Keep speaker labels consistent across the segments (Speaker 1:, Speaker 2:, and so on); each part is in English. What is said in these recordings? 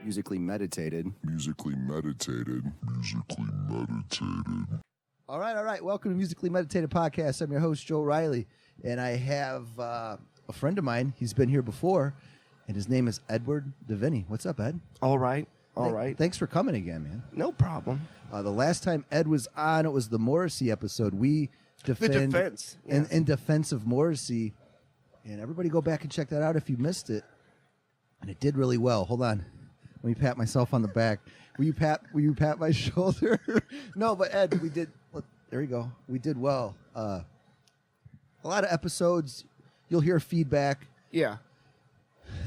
Speaker 1: Musically meditated.
Speaker 2: Musically meditated. Musically meditated.
Speaker 3: All right. Welcome to Musically Meditated Podcast. I'm your host, Joe Riley, and I have a friend of mine. He's been here before, and his name is Ed Deveney. What's up, Ed?
Speaker 4: All right.
Speaker 3: Thanks for coming again, man.
Speaker 4: No problem.
Speaker 3: The last time Ed was on, it was the Morrissey episode. We defend
Speaker 4: defense.
Speaker 3: in defense of Morrissey, and everybody go back and check that out if you missed it. And it did really well. Hold on. Let me pat myself on the back. Will you pat my shoulder? No, but Ed, we did. Look, there you go. We did well. A lot of episodes. You'll hear feedback.
Speaker 4: Yeah.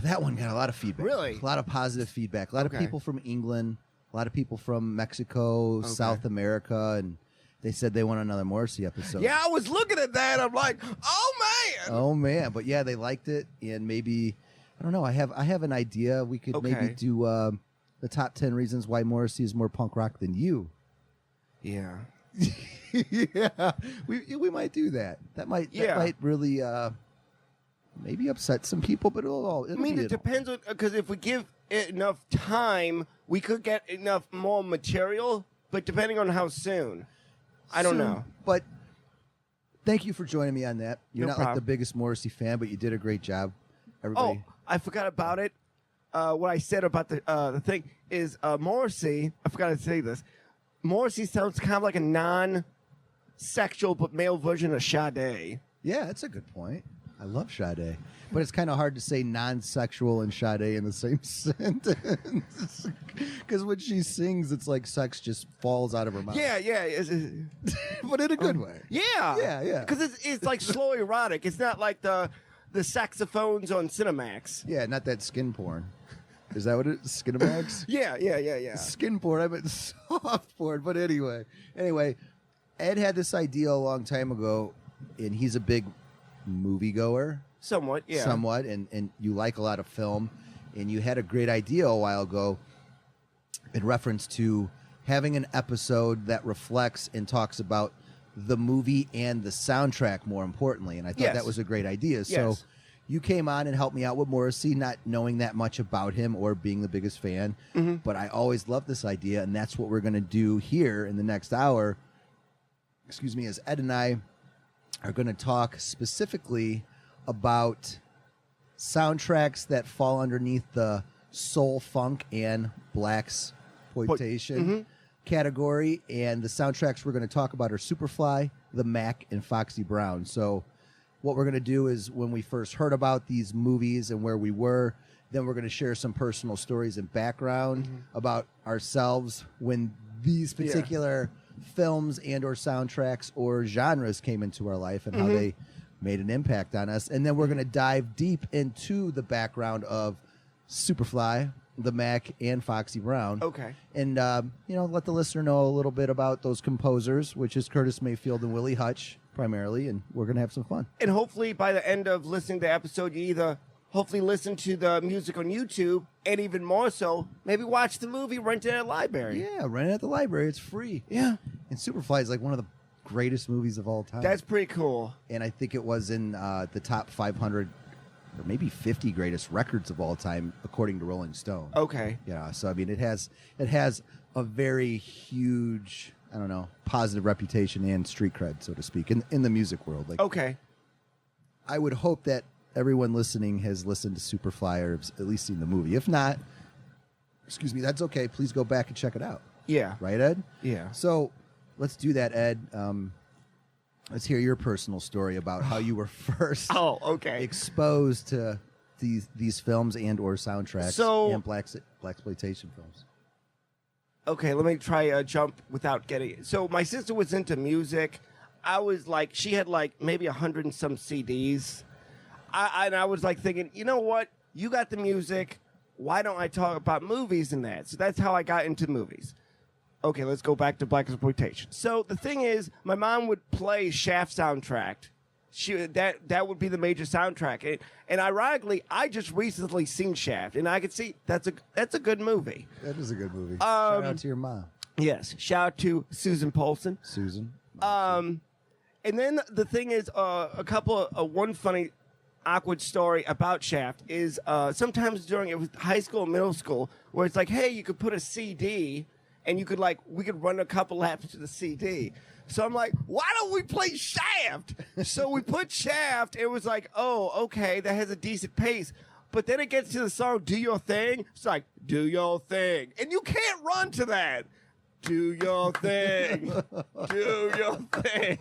Speaker 3: That one got a lot of feedback.
Speaker 4: Really?
Speaker 3: A lot of positive feedback. A lot of people from England. A lot of people from Mexico, South America, and they said they want another Morrissey episode.
Speaker 4: Yeah, I was looking at that. I'm like, oh man.
Speaker 3: Oh man, but yeah, they liked it, and maybe I don't know. I have an idea. We could maybe do the top 10 reasons why Morrissey is more punk rock than you.
Speaker 4: Yeah.
Speaker 3: Yeah, we might do that. That might really maybe upset some people, but it'll
Speaker 4: it depends on, because if we give it enough time, we could get enough more material. But depending on how soon, I don't know.
Speaker 3: But thank you for joining me on that. You're
Speaker 4: No
Speaker 3: not
Speaker 4: problem.
Speaker 3: like the biggest Morrissey fan, but you did a great job. Everybody.
Speaker 4: Oh, I forgot about it. What I said about the thing is Morrissey. I forgot to say this. Morrissey sounds kind of like a non-sexual but male version of Sade.
Speaker 3: Yeah, that's a good point. I love Sade, but it's kind of hard to say non-sexual and Sade in the same sentence because when she sings, it's like sex just falls out of her mouth.
Speaker 4: Yeah.
Speaker 3: But in a good way.
Speaker 4: Yeah. Because it's like slow erotic. It's not like the saxophones on Cinemax.
Speaker 3: Yeah, not that skin porn. Is that what it is? Skinemax?
Speaker 4: Yeah.
Speaker 3: Skin porn. I meant soft porn. But anyway, Ed had this idea a long time ago, and he's a big moviegoer.
Speaker 4: Somewhat,
Speaker 3: and you like a lot of film, and you had a great idea a while ago in reference to having an episode that reflects and talks about the movie and the soundtrack, more importantly, and I thought that was a great idea. So you came on and helped me out with Morrissey, not knowing that much about him or being the biggest fan, but I always loved this idea, and that's what we're going to do here in the next hour, as Ed and I are going to talk specifically about soundtracks that fall underneath the soul, funk, and blaxploitation category. And the soundtracks we're going to talk about are Superfly, the Mack, and Foxy Brown. So what we're going to do is when we first heard about these movies and where we were, then we're going to share some personal stories and background about ourselves when these particular films and or soundtracks or genres came into our life and how they made an impact on us. And then we're going to dive deep into the background of Superfly, the Mack, and Foxy Brown.
Speaker 4: Okay.
Speaker 3: And, let the listener know a little bit about those composers, which is Curtis Mayfield and Willie Hutch primarily, and we're going to have some fun.
Speaker 4: And hopefully by the end of listening to the episode, you either hopefully listen to the music on YouTube, and even more so, maybe watch the movie, rent it at a library.
Speaker 3: Yeah, rent it at the library. It's free.
Speaker 4: Yeah.
Speaker 3: And Superfly is like one of the greatest movies of all time.
Speaker 4: That's pretty cool.
Speaker 3: And I think it was in the top 500 or maybe 50 greatest records of all time, according to Rolling Stone.
Speaker 4: Okay.
Speaker 3: Yeah, so I mean, it has a very huge, I don't know, positive reputation and street cred, so to speak, in the music world. Like,
Speaker 4: okay.
Speaker 3: I would hope that everyone listening has listened to Superfly or at least seen the movie. If not, that's okay. Please go back and check it out.
Speaker 4: Yeah.
Speaker 3: Right, Ed?
Speaker 4: Yeah.
Speaker 3: So let's do that, Ed. Let's hear your personal story about how you were first exposed to these films and or soundtracks and blaxploitation films.
Speaker 4: Okay, let me try a jump without getting it. So my sister was into music. I was like, she had like maybe 100 and some CDs. I was like thinking, you know what? You got the music. Why don't I talk about movies and that? So that's how I got into movies. Okay, let's go back to blaxploitation. So the thing is, my mom would play Shaft soundtrack. That would be the major soundtrack. And ironically, I just recently seen Shaft, and I could see that's a good movie.
Speaker 3: That is a good movie. Shout out to your mom.
Speaker 4: Yes, shout out to Susan Paulson.
Speaker 3: Susan.
Speaker 4: And then the thing is, one funny awkward story about Shaft is sometimes during it was high school, middle school, where it's like, hey, you could put a CD, and you could we could run a couple laps to the CD. So I'm like, why don't we play Shaft? So we put Shaft. It was like, oh, okay, that has a decent pace. But then it gets to the song, Do Your Thing. It's like, do your thing. And you can't run to that. Do your thing. Do your thing.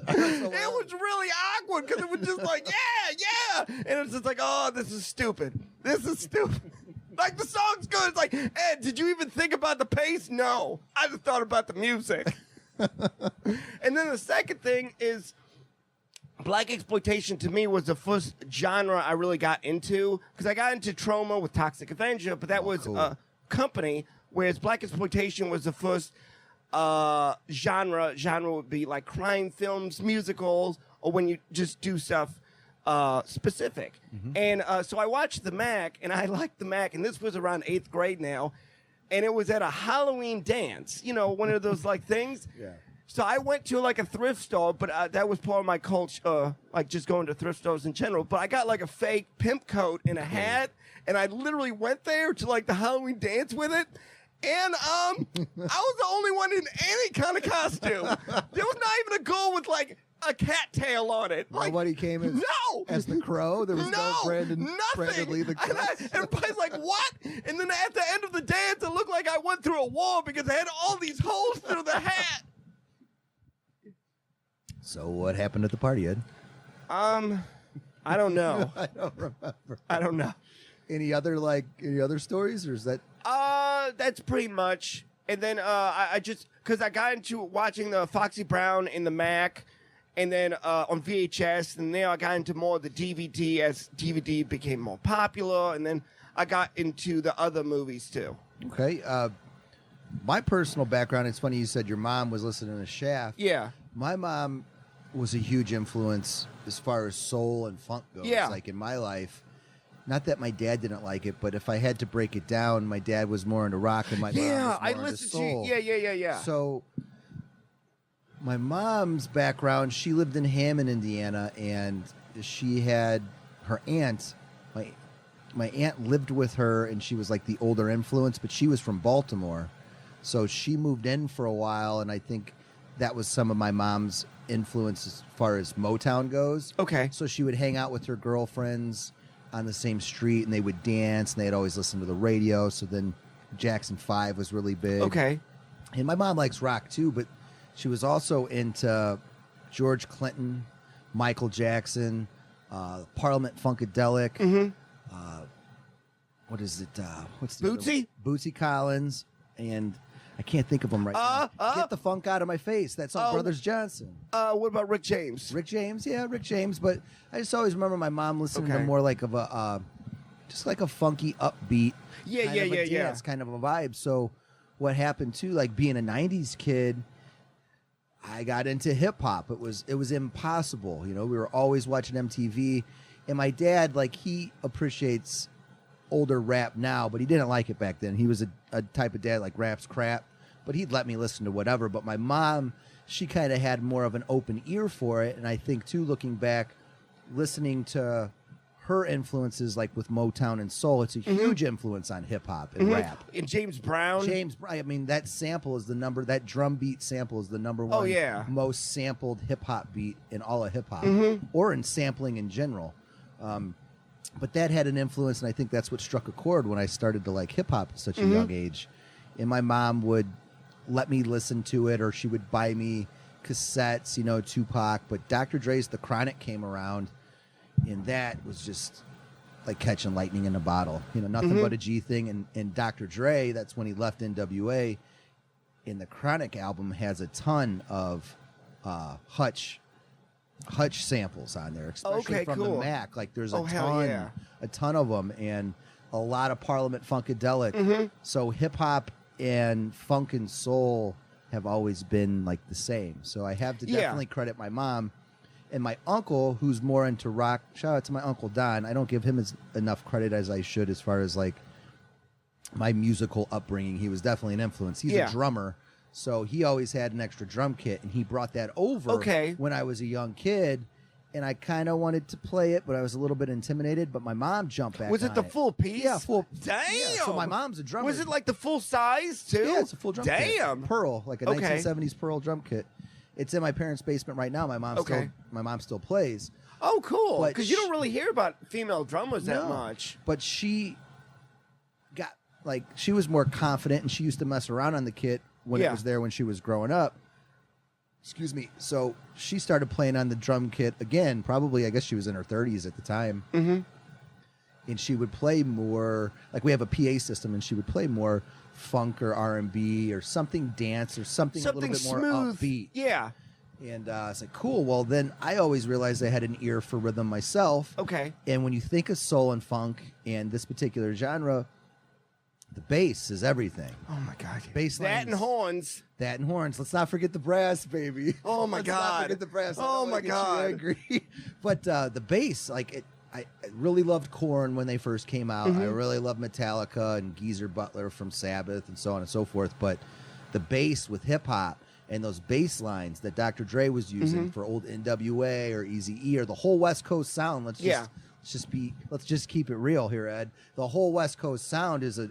Speaker 4: It was really awkward because it was just like, yeah. And it's just like, oh, this is stupid. This is stupid. Like, the song's good. It's like, Ed, did you even think about the pace? No. I just thought about the music. And then the second thing is, black exploitation to me was the first genre I really got into, because I got into Trauma with Toxic Avenger, but that was
Speaker 3: cool.
Speaker 4: a company, whereas black exploitation was the first genre. Genre would be like crime films, musicals, or when you just do stuff specific. And so I watched the Mack, and I liked the Mack, and this was around 8th grade now, and it was at a Halloween dance, you know, one of those like things.
Speaker 3: Yeah.
Speaker 4: So I went to like a thrift store, but that was part of my culture, like just going to thrift stores in general. But I got like a fake pimp coat and a hat, and I literally went there to like the Halloween dance with it. And I was the only one in any kind of costume. There was not even a girl with like a cattail on it. Like,
Speaker 3: Nobody came as the Crow. There was no Brandon Lee the Crow.
Speaker 4: Everybody's like, what? And then at the end of the dance, it looked like I went through a wall because I had all these holes through the hat.
Speaker 3: So what happened at the party, Ed?
Speaker 4: I don't know.
Speaker 3: I don't remember.
Speaker 4: I don't know.
Speaker 3: Any other stories, or is that?
Speaker 4: That's pretty much. And then I just, because I got into watching the Foxy Brown in the Mack, and then on VHS, and then I got into more of the DVD as DVD became more popular, and then I got into the other movies too.
Speaker 3: Okay. My personal background, it's funny you said your mom was listening to Shaft.
Speaker 4: Yeah.
Speaker 3: My mom was a huge influence as far as soul and funk goes.
Speaker 4: Yeah.
Speaker 3: Like in my life. Not that my dad didn't like it, but if I had to break it down, my dad was more into rock and my mom was more into soul.
Speaker 4: Yeah.
Speaker 3: So my mom's background, she lived in Hammond, Indiana, and she had her aunt. My aunt lived with her, and she was like the older influence, but she was from Baltimore. So she moved in for a while, and I think that was some of my mom's influence as far as Motown goes.
Speaker 4: Okay.
Speaker 3: So she would hang out with her girlfriends on the same street, and they would dance, and they'd always listen to the radio. So then Jackson 5 was really big.
Speaker 4: Okay.
Speaker 3: And my mom likes rock too, but she was also into George Clinton, Michael Jackson, Parliament Funkadelic. What is it? What's the
Speaker 4: Bootsy?
Speaker 3: Bootsy Collins, and I can't think of them right now. Get the funk out of my face. That's all Brothers Johnson.
Speaker 4: What about Rick James?
Speaker 3: Rick James, yeah, Rick James. But I just always remember my mom listening to more like of a, just like a funky upbeat, dance kind of a vibe. So what happened too, like being a '90s kid, I got into hip hop. It was impossible. You know, we were always watching MTV, and my dad, like, he appreciates older rap now, but he didn't like it back then. He was a type of dad like rap's crap, but he'd let me listen to whatever. But my mom, she kind of had more of an open ear for it. And I think too, looking back, listening to her influences like with Motown and soul, it's a huge influence on hip hop and rap.
Speaker 4: And James Brown.
Speaker 3: I mean, that sample is that drum beat sample is the number one most sampled hip hop beat in all of hip hop, or in sampling in general. But that had an influence, and I think that's what struck a chord when I started to like hip hop at such a young age. And my mom would let me listen to it, or she would buy me cassettes, you know, Tupac. But Dr. Dre's The Chronic came around, and that was just like catching lightning in a bottle. You know, nothing but a G thing. And Dr. Dre, that's when he left NWA. And the Chronic album has a ton of Hutch samples on there, especially from the Mack. Like there's a ton of them, and a lot of Parliament Funkadelic. So hip hop and funk and soul have always been like the same. So I have to definitely credit my mom and my uncle, who's more into rock. Shout out to my Uncle Don. I don't give him enough credit as I should as far as like my musical upbringing. He was definitely an influence. He's a drummer. So he always had an extra drum kit, and he brought that over when I was a young kid. and I kind of wanted to play it, but I was a little bit intimidated. But my mom jumped back.
Speaker 4: Was it
Speaker 3: on
Speaker 4: the full piece?
Speaker 3: Yeah, full.
Speaker 4: Damn.
Speaker 3: Yeah, so my mom's a drummer.
Speaker 4: Was it like the full size too?
Speaker 3: Yeah, it's a full drum kit.
Speaker 4: Damn.
Speaker 3: Pearl, like a
Speaker 4: Okay.
Speaker 3: 1970s Pearl drum kit. It's in my parents' basement right now. My mom still plays.
Speaker 4: Oh, cool.
Speaker 3: But
Speaker 4: Because you don't really hear about female drummers that much.
Speaker 3: But she got she was more confident, and she used to mess around on the kit when it was there when she was growing up. Excuse me. So she started playing on the drum kit again. Probably, I guess she was in her 30s at the time.
Speaker 4: Mm-hmm.
Speaker 3: And she would play more, like we have a PA system, and she would play more funk or R&B or something dance or something a little bit more
Speaker 4: smooth.
Speaker 3: upbeat.
Speaker 4: Yeah.
Speaker 3: And I was like, cool. Well, then I always realized I had an ear for rhythm myself.
Speaker 4: Okay.
Speaker 3: And when you think of soul and funk and this particular genre, the bass is everything.
Speaker 4: Oh my God.
Speaker 3: Bass
Speaker 4: That and
Speaker 3: lines.
Speaker 4: horns.
Speaker 3: That and horns. Let's not forget the brass, baby.
Speaker 4: Oh my
Speaker 3: Let's
Speaker 4: God.
Speaker 3: not forget the brass. I
Speaker 4: Oh
Speaker 3: don't
Speaker 4: my
Speaker 3: wanna get you
Speaker 4: God.
Speaker 3: angry. But the bass, I really loved Korn when they first came out. I really loved Metallica and Geezer Butler from Sabbath and so on and so forth. But the bass with hip hop and those bass lines that Dr. Dre was using for old NWA or Eazy-E or the whole West Coast sound. Let's just keep it real here, Ed. The whole West Coast sound is a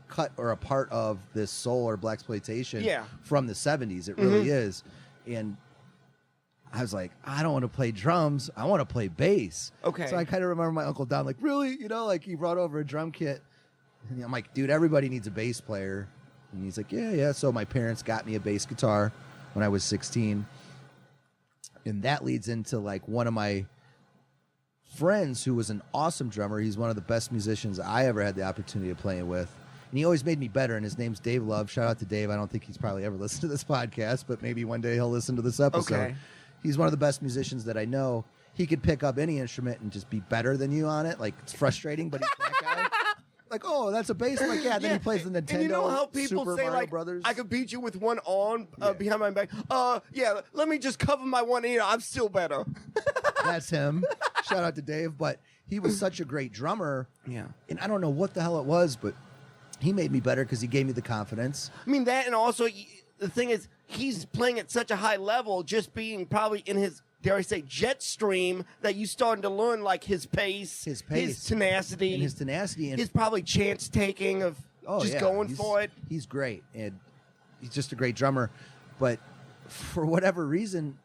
Speaker 3: cut or a part of this soul or blaxploitation from the 70s. It really is. And I was like, I don't want to play drums. I want to play bass.
Speaker 4: Okay.
Speaker 3: So I kind of remember my Uncle Don, like, really? He brought over a drum kit. And I'm like, dude, everybody needs a bass player. And he's like, yeah. So my parents got me a bass guitar when I was 16. And that leads into one of my friends who was an awesome drummer. He's one of the best musicians I ever had the opportunity of playing with. And he always made me better, and his name's Dave Love. Shout out to Dave. I don't think he's probably ever listened to this podcast, but maybe one day he'll listen to this episode.
Speaker 4: Okay.
Speaker 3: He's one of the best musicians that I know. He could pick up any instrument and just be better than you on it. It's frustrating, but he's that guy. Oh, that's a bass. Then he plays the Nintendo.
Speaker 4: And you know how people
Speaker 3: Super
Speaker 4: say,
Speaker 3: Mario Brothers?
Speaker 4: I could beat you with one arm behind my back. Let me just cover my one ear. I'm still better.
Speaker 3: That's him. Shout out to Dave. But he was such a great drummer.
Speaker 4: Yeah.
Speaker 3: And I don't know what the hell it was, but he made me better because he gave me the confidence.
Speaker 4: I mean, that, and also the thing is, he's playing at such a high level, just being probably in his, dare I say, jet stream, that you starting to learn his pace, his tenacity,
Speaker 3: and
Speaker 4: his probably chance taking of going for it.
Speaker 3: He's great, and he's just a great drummer. But for whatever reason,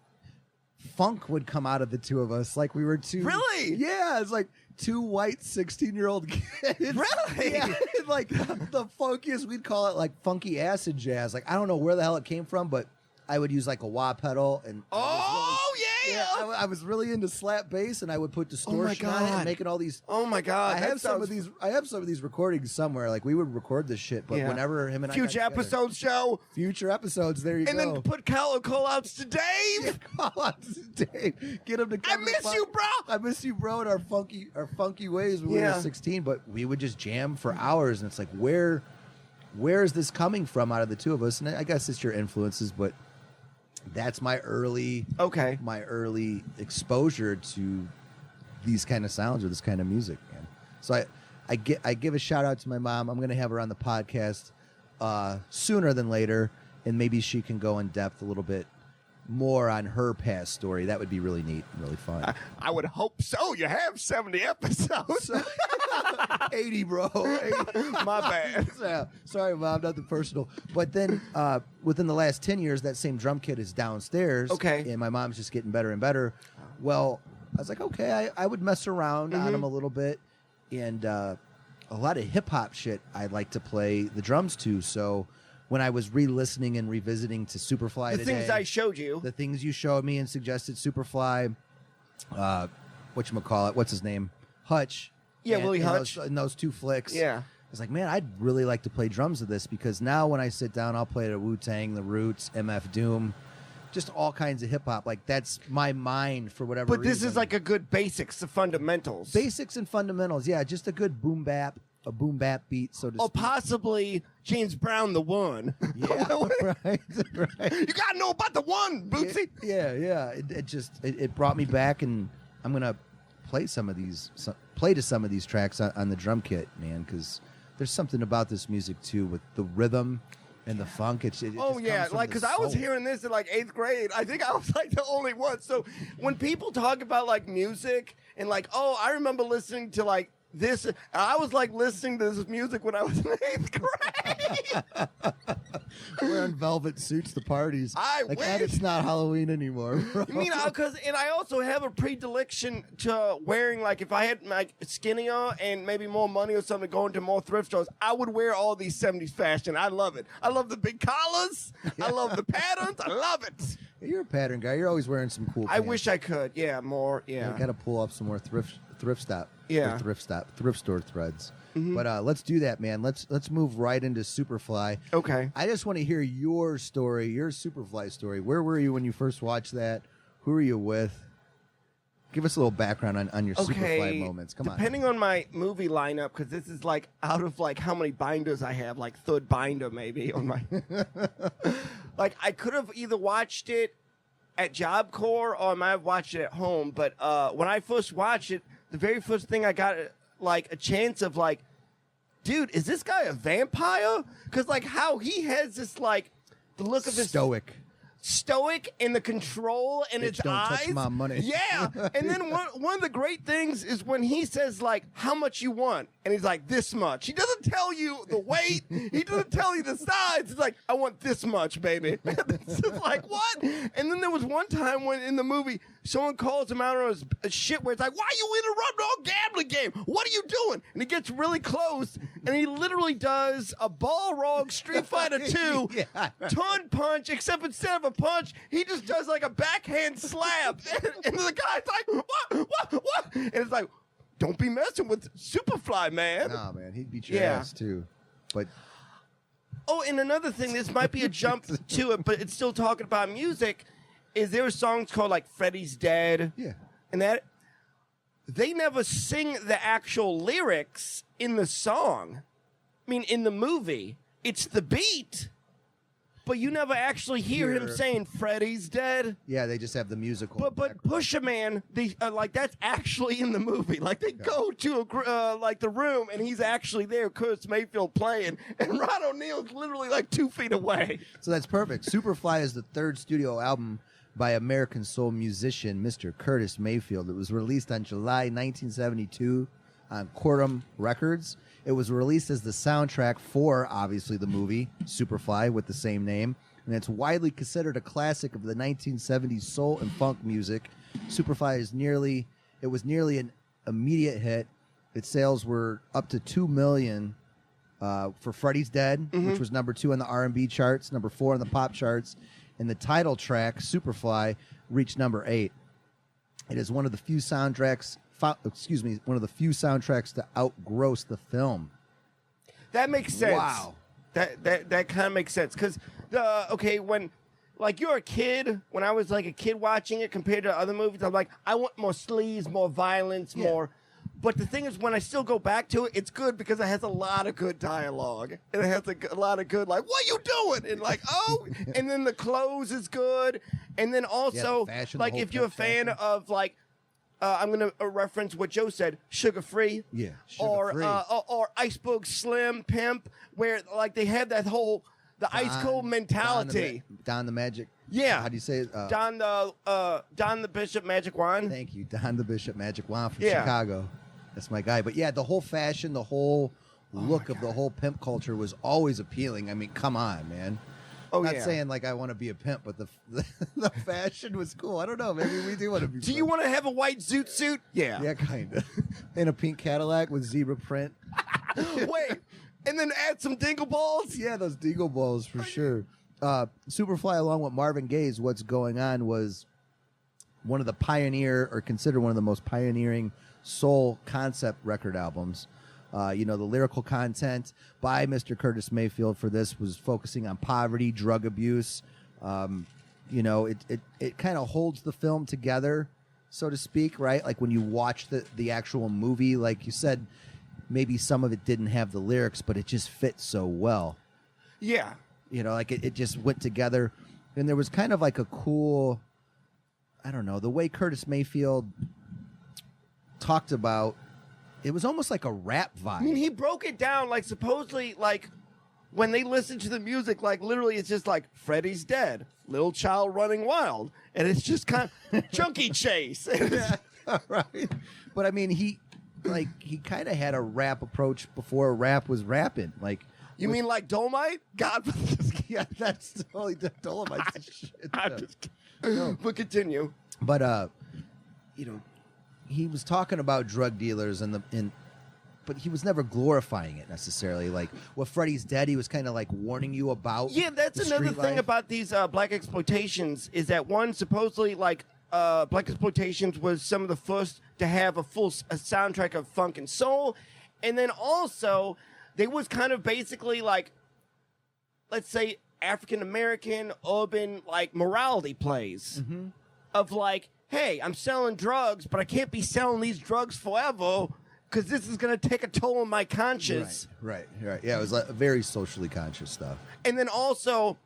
Speaker 3: funk would come out of the two of us. We were two.
Speaker 4: Really?
Speaker 3: Yeah, it's like two white 16-year-old kids.
Speaker 4: Really?
Speaker 3: Yeah, the funkiest, we'd call it funky acid jazz. I don't know where the hell it came from, but I would use a wah pedal and I was really into slap bass, and I would put distortion on it and making all these.
Speaker 4: Oh my God!
Speaker 3: I have some of these recordings somewhere. We would record this shit, but whenever him and
Speaker 4: future episodes show,
Speaker 3: future episodes, there you go.
Speaker 4: And then put call outs to Dave.
Speaker 3: Yeah, call outs to Dave. Get him to come.
Speaker 4: I miss you, bro.
Speaker 3: I miss you, bro. In our funky ways when we were 16, but we would just jam for hours, and it's where is this coming from out of the two of us? And I guess it's your influences, but that's my early exposure to these kind of sounds or this kind of music, man. So I give a shout out to my mom. I'm gonna have her on the podcast sooner than later, and maybe she can go in depth a little bit more on her past story. That would be really neat and really fun.
Speaker 4: I would hope so. You have 70 episodes.
Speaker 3: 80, bro. 80.
Speaker 4: My bad.
Speaker 3: Yeah. Sorry, Mom, nothing personal. But then within the last 10 years, that same drum kit is downstairs.
Speaker 4: Okay.
Speaker 3: And my mom's just getting better and better. Well, I was like, okay, I would mess around on them a little bit. And a lot of hip-hop shit I'd like to play the drums to. So when I was re-listening and revisiting to Superfly
Speaker 4: the
Speaker 3: today,
Speaker 4: things I showed you.
Speaker 3: the things you showed me and suggested, Superfly, whatchamacallit, what's his name? Hutch.
Speaker 4: Yeah, Willie Hutch.
Speaker 3: And those two flicks.
Speaker 4: Yeah.
Speaker 3: I was like, man, I'd really like to play drums of this, because now when I sit down, I'll play the Wu-Tang, the Roots, MF Doom, just all kinds of hip-hop. That's my mind for whatever reason.
Speaker 4: But this is a good basics, the fundamentals.
Speaker 3: Basics and fundamentals, yeah. Just a good boom bap beat, so to speak.
Speaker 4: Possibly James Brown the One.
Speaker 3: Yeah, right.
Speaker 4: You gotta know about the One, Bootsy.
Speaker 3: Yeah. It brought me back, and I'm gonna play to some of these tracks on the drum kit, man, because there's something about this music too, with the rhythm And the funk, it just
Speaker 4: Oh yeah,
Speaker 3: comes from
Speaker 4: like
Speaker 3: the
Speaker 4: because I was
Speaker 3: soul.
Speaker 4: hearing this in like 8th grade. I think I was like the only one. So when people talk about like music and like, oh, I remember listening to like this, I was like listening to this music when I was in 8th grade.
Speaker 3: Wearing velvet suits to parties.
Speaker 4: I
Speaker 3: Ed,
Speaker 4: wish.
Speaker 3: it's not Halloween anymore, bro.
Speaker 4: You mean because and I also have a predilection to wearing like if I had like skinnier and maybe more money or something going to more thrift stores, I would wear all these 70s fashion. I love it. I love the big collars. I love the patterns. I love it.
Speaker 3: You're a pattern guy. You're always wearing some cool
Speaker 4: I
Speaker 3: pants.
Speaker 4: wish I could. Yeah, more. Yeah.
Speaker 3: I got to pull up some more thrift
Speaker 4: Yeah.
Speaker 3: thrift store threads.
Speaker 4: Mhm.
Speaker 3: But let's do that, man. Let's move right into Superfly.
Speaker 4: Okay.
Speaker 3: I just want to hear your story, your Superfly story. Where were you when you first watched that? Who were you with? Give us a little background on your Superfly moments. Come on.
Speaker 4: Depending on my movie lineup, because this is like out of like how many binders I have, like third binder maybe on my. Like I could have either watched it at Job Corps or I might have watched it at home. But when I first watched it, the very first thing I got like a chance of like, dude, is this guy a vampire? Because like how he has this like the look of his stoic and the control in
Speaker 3: Bitch,
Speaker 4: its
Speaker 3: don't
Speaker 4: eyes.
Speaker 3: touch my money.
Speaker 4: Yeah. And then one of the great things is when he says like how much you want and he's like this much. He doesn't tell you the weight. He doesn't tell you the size. He's like I want this much, baby. It's just like what? And then there was one time when in the movie someone calls him out on his shit where it's like, why are you interrupting our gambling game? What are you doing? And he gets really close and he literally does a Balrog Street Fighter 2
Speaker 3: Yeah.
Speaker 4: turn punch, except instead of a punch, he just does like a backhand slap. And the guy's like, what? And it's like, don't be messing with Superfly, man.
Speaker 3: Nah, man, he'd beat your
Speaker 4: Yeah.
Speaker 3: ass too. But
Speaker 4: Oh, and another thing, this might be a jump to it, but it's still talking about music, is there are songs called like Freddy's Dead.
Speaker 3: yeah,
Speaker 4: And that they never sing the actual lyrics in the song. I mean, in the movie, it's the beat, but you never actually hear him
Speaker 3: Hear-
Speaker 4: saying Freddy's dead.
Speaker 3: yeah, they just have the musical.
Speaker 4: But Pusha Man, they like that's actually in the movie. Like they go to like the room and he's actually there. Curtis Mayfield playing, and Ron O'Neal's literally like 2 feet away.
Speaker 3: So that's perfect. Superfly is the third studio album by American soul musician Mr. Curtis Mayfield. It was released on July 1972 on Quorum Records. It was released as the soundtrack for, obviously, the movie Superfly with the same name. And it's widely considered a classic of the 1970s soul and funk music. Superfly was nearly an immediate hit. Its sales were up to 2 million for Freddy's Dead, which was number 2 on the R&B charts, number 4 on the pop charts, and the title track Superfly reached number 8. It is one of the few soundtracks to outgross the film.
Speaker 4: That makes sense.
Speaker 3: Wow.
Speaker 4: That kind of makes sense because when like you're a kid, when I was like a kid watching it compared to other movies, I'm like I want more sleaze, more violence, more. But the thing is, when I still go back to it, it's good because it has a lot of good dialogue. And it has a lot of good, like, what are you doing? And like, oh, and then the clothes is good. And then also,
Speaker 3: fashion, the
Speaker 4: like,
Speaker 3: whole
Speaker 4: if you're a fan
Speaker 3: fashion.
Speaker 4: of, like, I'm going to reference what Joe said, Sugar Free.
Speaker 3: Yeah,
Speaker 4: Or,
Speaker 3: Sugar-Free.
Speaker 4: or Iceberg Slim, Pimp, where, like, they have that whole, the ice cold mentality.
Speaker 3: Don the Magic.
Speaker 4: Yeah.
Speaker 3: How do you say it?
Speaker 4: Don the Bishop Magic Wand.
Speaker 3: Thank you. Don the Bishop Magic Wand from
Speaker 4: Yeah.
Speaker 3: Chicago. That's my guy. But yeah, the whole fashion, the whole look of the whole pimp culture was always appealing. I mean, come on, man.
Speaker 4: Oh,
Speaker 3: Not
Speaker 4: yeah.
Speaker 3: saying like I want to be a pimp, but the fashion was cool. I don't know. Maybe we do want to be.
Speaker 4: Do you want to have a white zoot suit? Yeah.
Speaker 3: Yeah, kind of. In a pink Cadillac with zebra print.
Speaker 4: Wait, and then add some dingle balls?
Speaker 3: Yeah, those Deagle balls for sure. Superfly, along with Marvin Gaye's "What's Going On," was one of the considered one of the most pioneering soul concept record albums. The lyrical content by Mr. Curtis Mayfield for this was focusing on poverty, drug abuse. It kind of holds the film together, so to speak, right? Like when you watch the actual movie, like you said, maybe some of it didn't have the lyrics, but it just fit so well.
Speaker 4: Yeah.
Speaker 3: It just went together. And there was kind of like a cool, I don't know, the way Curtis Mayfield talked about, it was almost like a rap vibe.
Speaker 4: I mean, he broke it down, like, supposedly, like, when they listen to the music, like literally it's just like Freddy's dead, little child running wild, and it's just kind of junkie chase.
Speaker 3: Yeah, right. But I mean, he kind of had a rap approach before rap was rapping. Like,
Speaker 4: you mean like Dolomite? God,
Speaker 3: yeah, that's totally the Dolomite shit.
Speaker 4: I'm just kidding. No. But continue.
Speaker 3: But he was talking about drug dealers but he was never glorifying it necessarily. Like with Freddy's Dead, he was kind of like warning you about.
Speaker 4: Yeah, that's another thing
Speaker 3: life.
Speaker 4: about these black exploitations is that one supposedly like black exploitations was some of the first to have a soundtrack of funk and soul, and then also they was kind of basically like, let's say, African American urban like morality plays of like, hey, I'm selling drugs, but I can't be selling these drugs forever because this is going to take a toll on my conscience.
Speaker 3: Right. Yeah, it was like very socially conscious stuff.
Speaker 4: And then also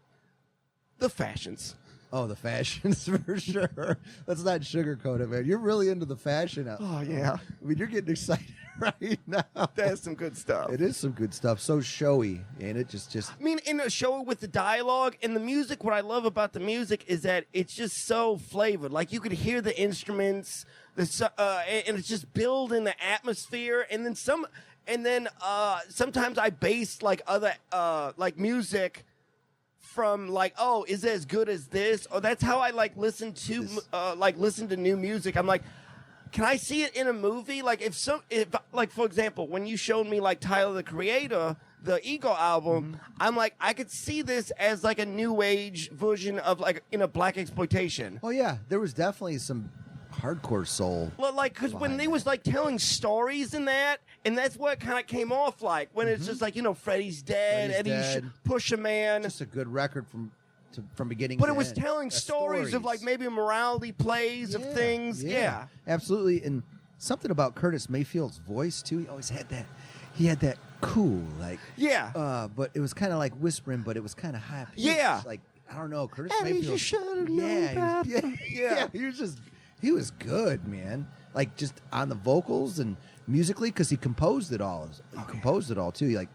Speaker 4: the fashions.
Speaker 3: Oh, the fashions for sure. Let's not sugarcoat it, man. You're really into the fashion.
Speaker 4: Oh, yeah.
Speaker 3: I mean, you're getting excited right now.
Speaker 4: That's some good stuff.
Speaker 3: It is some good stuff. So showy, and it just.
Speaker 4: I mean, in a show with the dialogue and the music, what I love about the music is that it's just so flavored. Like you could hear the instruments, and it's just building the atmosphere. And then sometimes I base like other like music from like, oh, is it as good as this? Or that's how I like listen to new music. I'm like, can I see it in a movie? Like if like for example, when you showed me like Tyler the Creator, the Ego album, I'm like, I could see this as like a new age version of like in a black exploitation.
Speaker 3: Oh yeah, there was definitely some hardcore soul.
Speaker 4: Well, like because when they was like telling stories in that, and that's what kind of came off like when it's just like Freddy's dead, Eddie's Push a Man,
Speaker 3: just a good record from beginning.
Speaker 4: But
Speaker 3: to
Speaker 4: it was
Speaker 3: end.
Speaker 4: telling stories of like maybe morality plays of things. Yeah,
Speaker 3: absolutely. And something about Curtis Mayfield's voice too. He always had that. He had that cool like but it was kind of like whispering, but it was kind of high pitched.
Speaker 4: Yeah,
Speaker 3: like I don't know, Curtis
Speaker 4: Eddie,
Speaker 3: Mayfield.
Speaker 4: You should know
Speaker 3: yeah. He was good, man. Like just on the vocals and musically, because he composed it all. He composed it all too. Like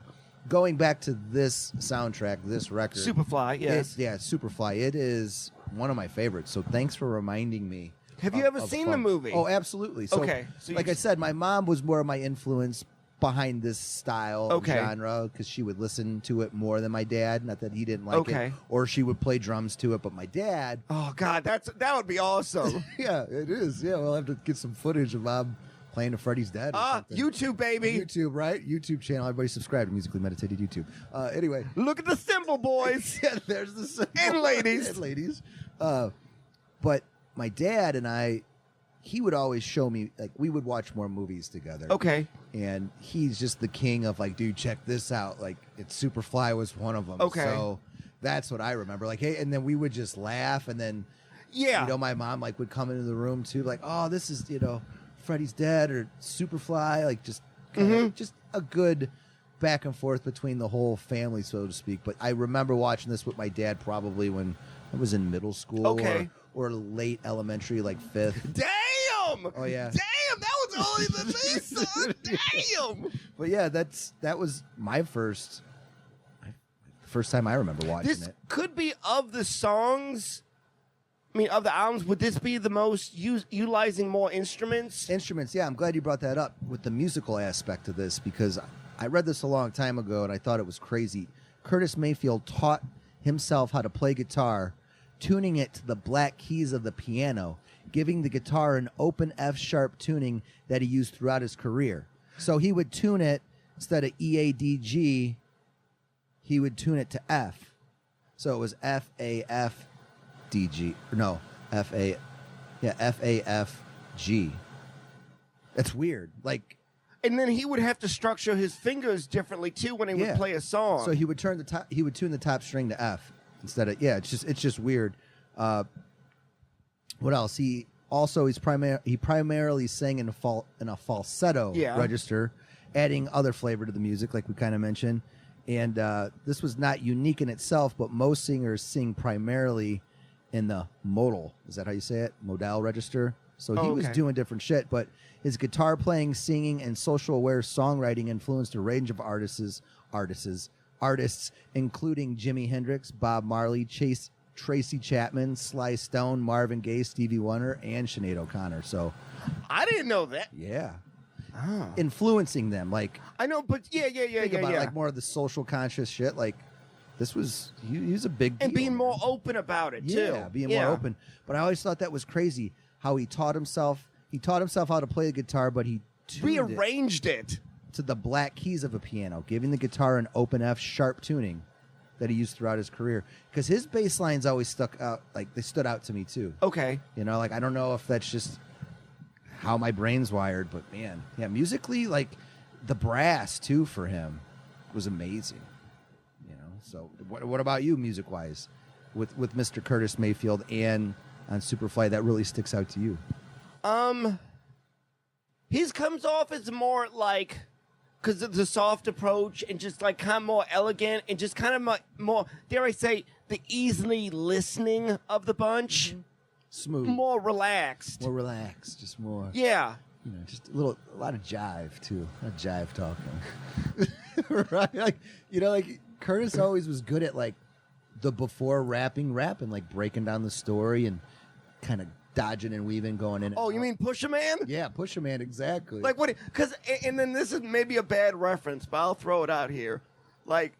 Speaker 3: going back to this soundtrack, this record,
Speaker 4: Superfly. Yes,
Speaker 3: Superfly. It is one of my favorites. So thanks for reminding me.
Speaker 4: Have you ever seen the movie?
Speaker 3: Oh, absolutely. So,
Speaker 4: okay. So
Speaker 3: like I said, my mom was more of my influence behind this style of genre because she would listen to it more than my dad. Not that he didn't like it, or she would play drums to it. But my dad,
Speaker 4: oh god, that would be awesome.
Speaker 3: Yeah, it is. Yeah, we'll have to get some footage of Mom playing to Freddy's Dead.
Speaker 4: YouTube, baby.
Speaker 3: YouTube, right? YouTube channel. Everybody subscribe to Musically Meditated YouTube. Anyway,
Speaker 4: look at the symbol, boys.
Speaker 3: Yeah, there's the symbol.
Speaker 4: And ladies.
Speaker 3: And ladies. But my dad and I, he would always show me, like, we would watch more movies together.
Speaker 4: Okay.
Speaker 3: And he's just the king of, like, dude, check this out. Like, Superfly was one of them.
Speaker 4: Okay.
Speaker 3: So that's what I remember. Like, hey, and then we would just laugh. And then, my mom, like, would come into the room, too. Like, oh, this is, Freddy's Dead or Superfly. Like, just just a good back and forth between the whole family, so to speak. But I remember watching this with my dad probably when I was in middle school or late elementary, like fifth.
Speaker 4: Damn!
Speaker 3: Oh yeah.
Speaker 4: Damn, that was only the this, son. Damn.
Speaker 3: But yeah, that was my first time I remember watching
Speaker 4: this
Speaker 3: it.
Speaker 4: Could be of the songs. I mean, of the albums, would this be the most utilizing more instruments?
Speaker 3: Instruments, yeah. I'm glad you brought that up with the musical aspect of this because I read this a long time ago and I thought it was crazy. Curtis Mayfield taught himself how to play guitar, tuning it to the black keys of the piano, giving the guitar an open F-sharp tuning that he used throughout his career. So he would tune it, instead of E-A-D-G, he would tune it to F. So it was F-A-F-D-G. No, F-A-F-G. That's weird. Like...
Speaker 4: And then he would have to structure his fingers differently too when he would play a song.
Speaker 3: So he would tune the top string to F instead of it's just weird. What else? He primarily sang in a falsetto register, adding other flavor to the music, like we kind of mentioned. And this was not unique in itself, but most singers sing primarily in the modal. Is that how you say it? Modal register. So he was doing different shit, but his guitar playing, singing, and social aware songwriting influenced a range of artists artists, including Jimi Hendrix, Bob Marley, Tracy Chapman, Sly Stone, Marvin Gaye, Stevie Wonder, and Sinead O'Connor. So,
Speaker 4: I didn't know that.
Speaker 3: yeah.
Speaker 4: Oh.
Speaker 3: Influencing them. Like,
Speaker 4: I know, but yeah.
Speaker 3: think about it, like more of the social conscious shit. Like, this was, he was a big deal.
Speaker 4: And being
Speaker 3: man.
Speaker 4: more open about it, too.
Speaker 3: Yeah, being more open. But I always thought that was crazy how he taught himself how to play the guitar, but he
Speaker 4: rearranged it
Speaker 3: to the black keys of a piano, giving the guitar an open F sharp tuning that he used throughout his career. Because his bass lines always stuck out, like they stood out to me too.
Speaker 4: Okay.
Speaker 3: You know, like I don't know if that's just how my brain's wired, but man, yeah, musically, like the brass too for him was amazing. You know, so what about you, music wise, with Mr. Curtis Mayfield and on Superfly that really sticks out to you?
Speaker 4: His comes off as more like, because of the soft approach and just like kind of more elegant and just kind of more, dare I say, the easily listening of the bunch.
Speaker 3: Mm-hmm. Smooth.
Speaker 4: More relaxed.
Speaker 3: More relaxed. Just more.
Speaker 4: Yeah.
Speaker 3: You know, just a lot of jive too. Not jive talking. Right? Like, you know, like Curtis always was good at like the before rap and like breaking down the story and kind of dodging and weaving, going in.
Speaker 4: Oh, you mean Pusha Man?
Speaker 3: Yeah, Pusha Man, exactly.
Speaker 4: Like what? Because, and then this is maybe a bad reference, but I'll throw it out here. Like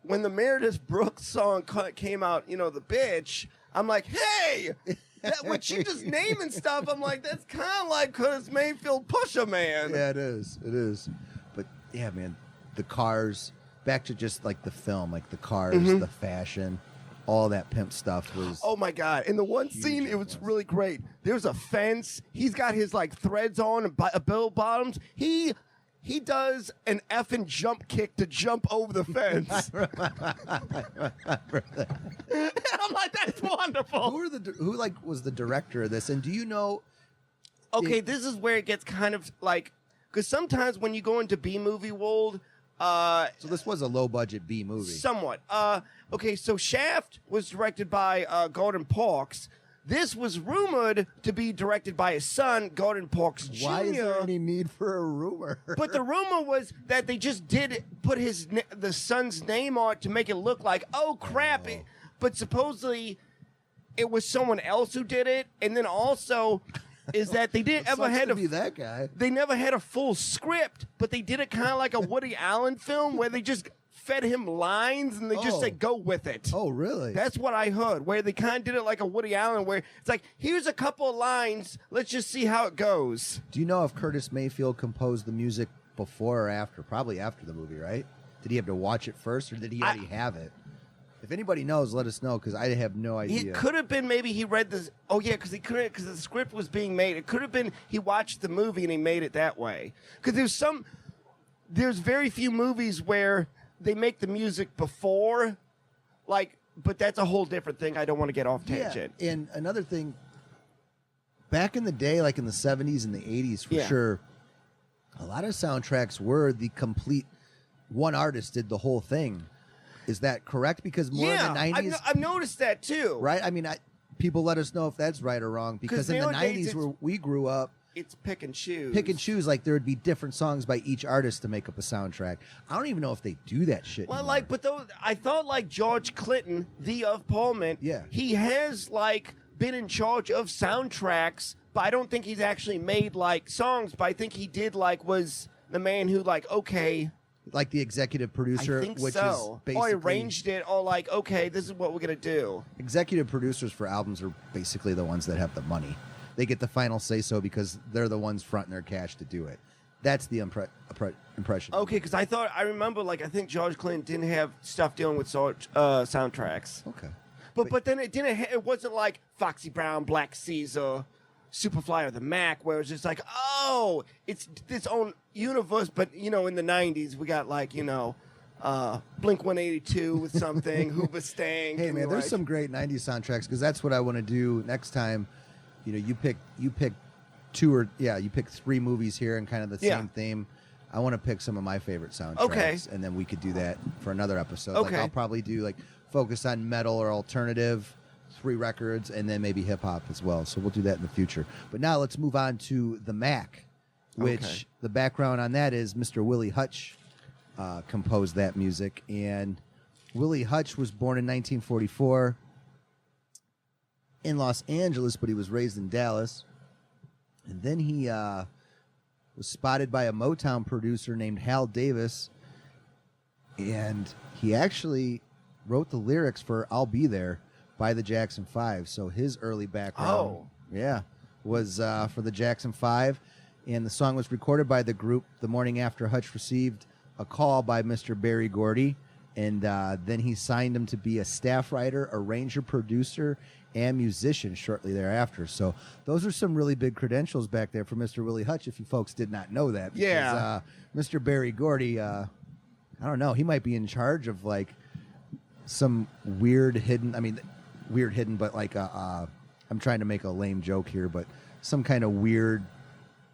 Speaker 4: when the Meredith Brooks song came out, you know, the bitch. I'm like, hey, when she just naming stuff, I'm like, that's kind of like Curtis Mayfield, Pusha Man.
Speaker 3: Yeah, it is. It is. But yeah, man, the cars. Back to just like the film, like the cars, the fashion. All that pimp stuff was.
Speaker 4: Oh my God. In the one scene, it was really great. There's a fence. He's got his like threads on and bill bottoms. He does an effing jump kick to jump over the fence. I'm like, that's wonderful.
Speaker 3: Who was the director of this? And do you know?
Speaker 4: Okay, this is where it gets kind of like, because sometimes when you go into B-movie world,
Speaker 3: so this was a low-budget B movie.
Speaker 4: Somewhat. Okay, so Shaft was directed by Gordon Parks. This was rumored to be directed by his son, Gordon Parks Jr.
Speaker 3: Why is there any need for a rumor?
Speaker 4: But the rumor was that they just did put the son's name on it to make it look like, oh, crap.
Speaker 3: Oh.
Speaker 4: But supposedly it was someone else who did it. And then also is that they didn't ever had
Speaker 3: to be that guy.
Speaker 4: They never had a full script, but they did it kind of like a Woody Allen film where they just fed him lines and they just said, go with it.
Speaker 3: Oh, really?
Speaker 4: That's what I heard, where they kind of did it like a Woody Allen, where it's like, here's a couple of lines, let's just see how it goes.
Speaker 3: Do you know if Curtis Mayfield composed the music before or after? Probably after the movie, right? Did he have to watch it first, or did he already have it? If anybody knows, let us know, because I have no idea.
Speaker 4: It could have been maybe he read this. Oh, yeah, because the script was being made. It could have been he watched the movie and he made it that way. Because there's very few movies where they make the music before, like, but that's a whole different thing. I don't want to get off tangent.
Speaker 3: Yeah, and another thing, back in the day, like in the 70s and the 80s, for sure, a lot of soundtracks were the complete, one artist did the whole thing. Is that correct? Because more in the 90s...
Speaker 4: I've noticed that too.
Speaker 3: Right? I mean, people let us know if that's right or wrong, because in the 90s where we grew up,
Speaker 4: it's pick and choose.
Speaker 3: Pick and choose, like there would be different songs by each artist to make up a soundtrack. I don't even know if they do that shit anymore.
Speaker 4: Like, but I thought like George Clinton, the of Parliament, he has like been in charge of soundtracks, but I don't think he's actually made like songs, but I think he did like was the man who like, okay.
Speaker 3: Like the executive producer,
Speaker 4: I think
Speaker 3: which
Speaker 4: so.
Speaker 3: is basically...
Speaker 4: Or arranged it, or like, okay, this is what we're going to do.
Speaker 3: Executive producers for albums are basically the ones that have the money. They get the final say-so because they're the ones fronting their cash to do it. That's the impression.
Speaker 4: Okay, because I remember, like, I think George Clinton didn't have stuff dealing with soundtracks.
Speaker 3: Okay.
Speaker 4: But then it wasn't like Foxy Brown, Black Caesar, Superfly, or the Mack, where it was just like, oh, it's its own universe. But, you know, in the 90s, we got, like, you know, Blink-182 with something, Hoobastank.
Speaker 3: Hey, man, there's some great 90s soundtracks, because that's what I want to do next time. You know, you pick you pick 3 movies here and kind of the same theme. I want to pick some of my favorite soundtracks, and then we could do that for another episode.
Speaker 4: Okay.
Speaker 3: Like I'll probably do like focus on metal or alternative, 3 records, and then maybe hip hop as well. So we'll do that in the future. But now let's move on to the Mack, which the background on that is Mr. Willie Hutch. composed that music. And Willie Hutch was born in 1944 in Los Angeles, but he was raised in Dallas. And then he was spotted by a Motown producer named Hal Davis, and he actually wrote the lyrics for "I'll Be There" by the Jackson 5. So his early background, was for the Jackson 5, and the song was recorded by the group the morning after Hutch received a call by Mr. Berry Gordy, and then he signed him to be a staff writer, arranger, producer, and musician shortly thereafter. So those are some really big credentials back there for Mr. Willie Hutch, if you folks did not know that. Because,
Speaker 4: Yeah.
Speaker 3: Mr. Berry Gordy, I don't know, he might be in charge of like some weird hidden, but like I'm trying to make a lame joke here, but some kind of weird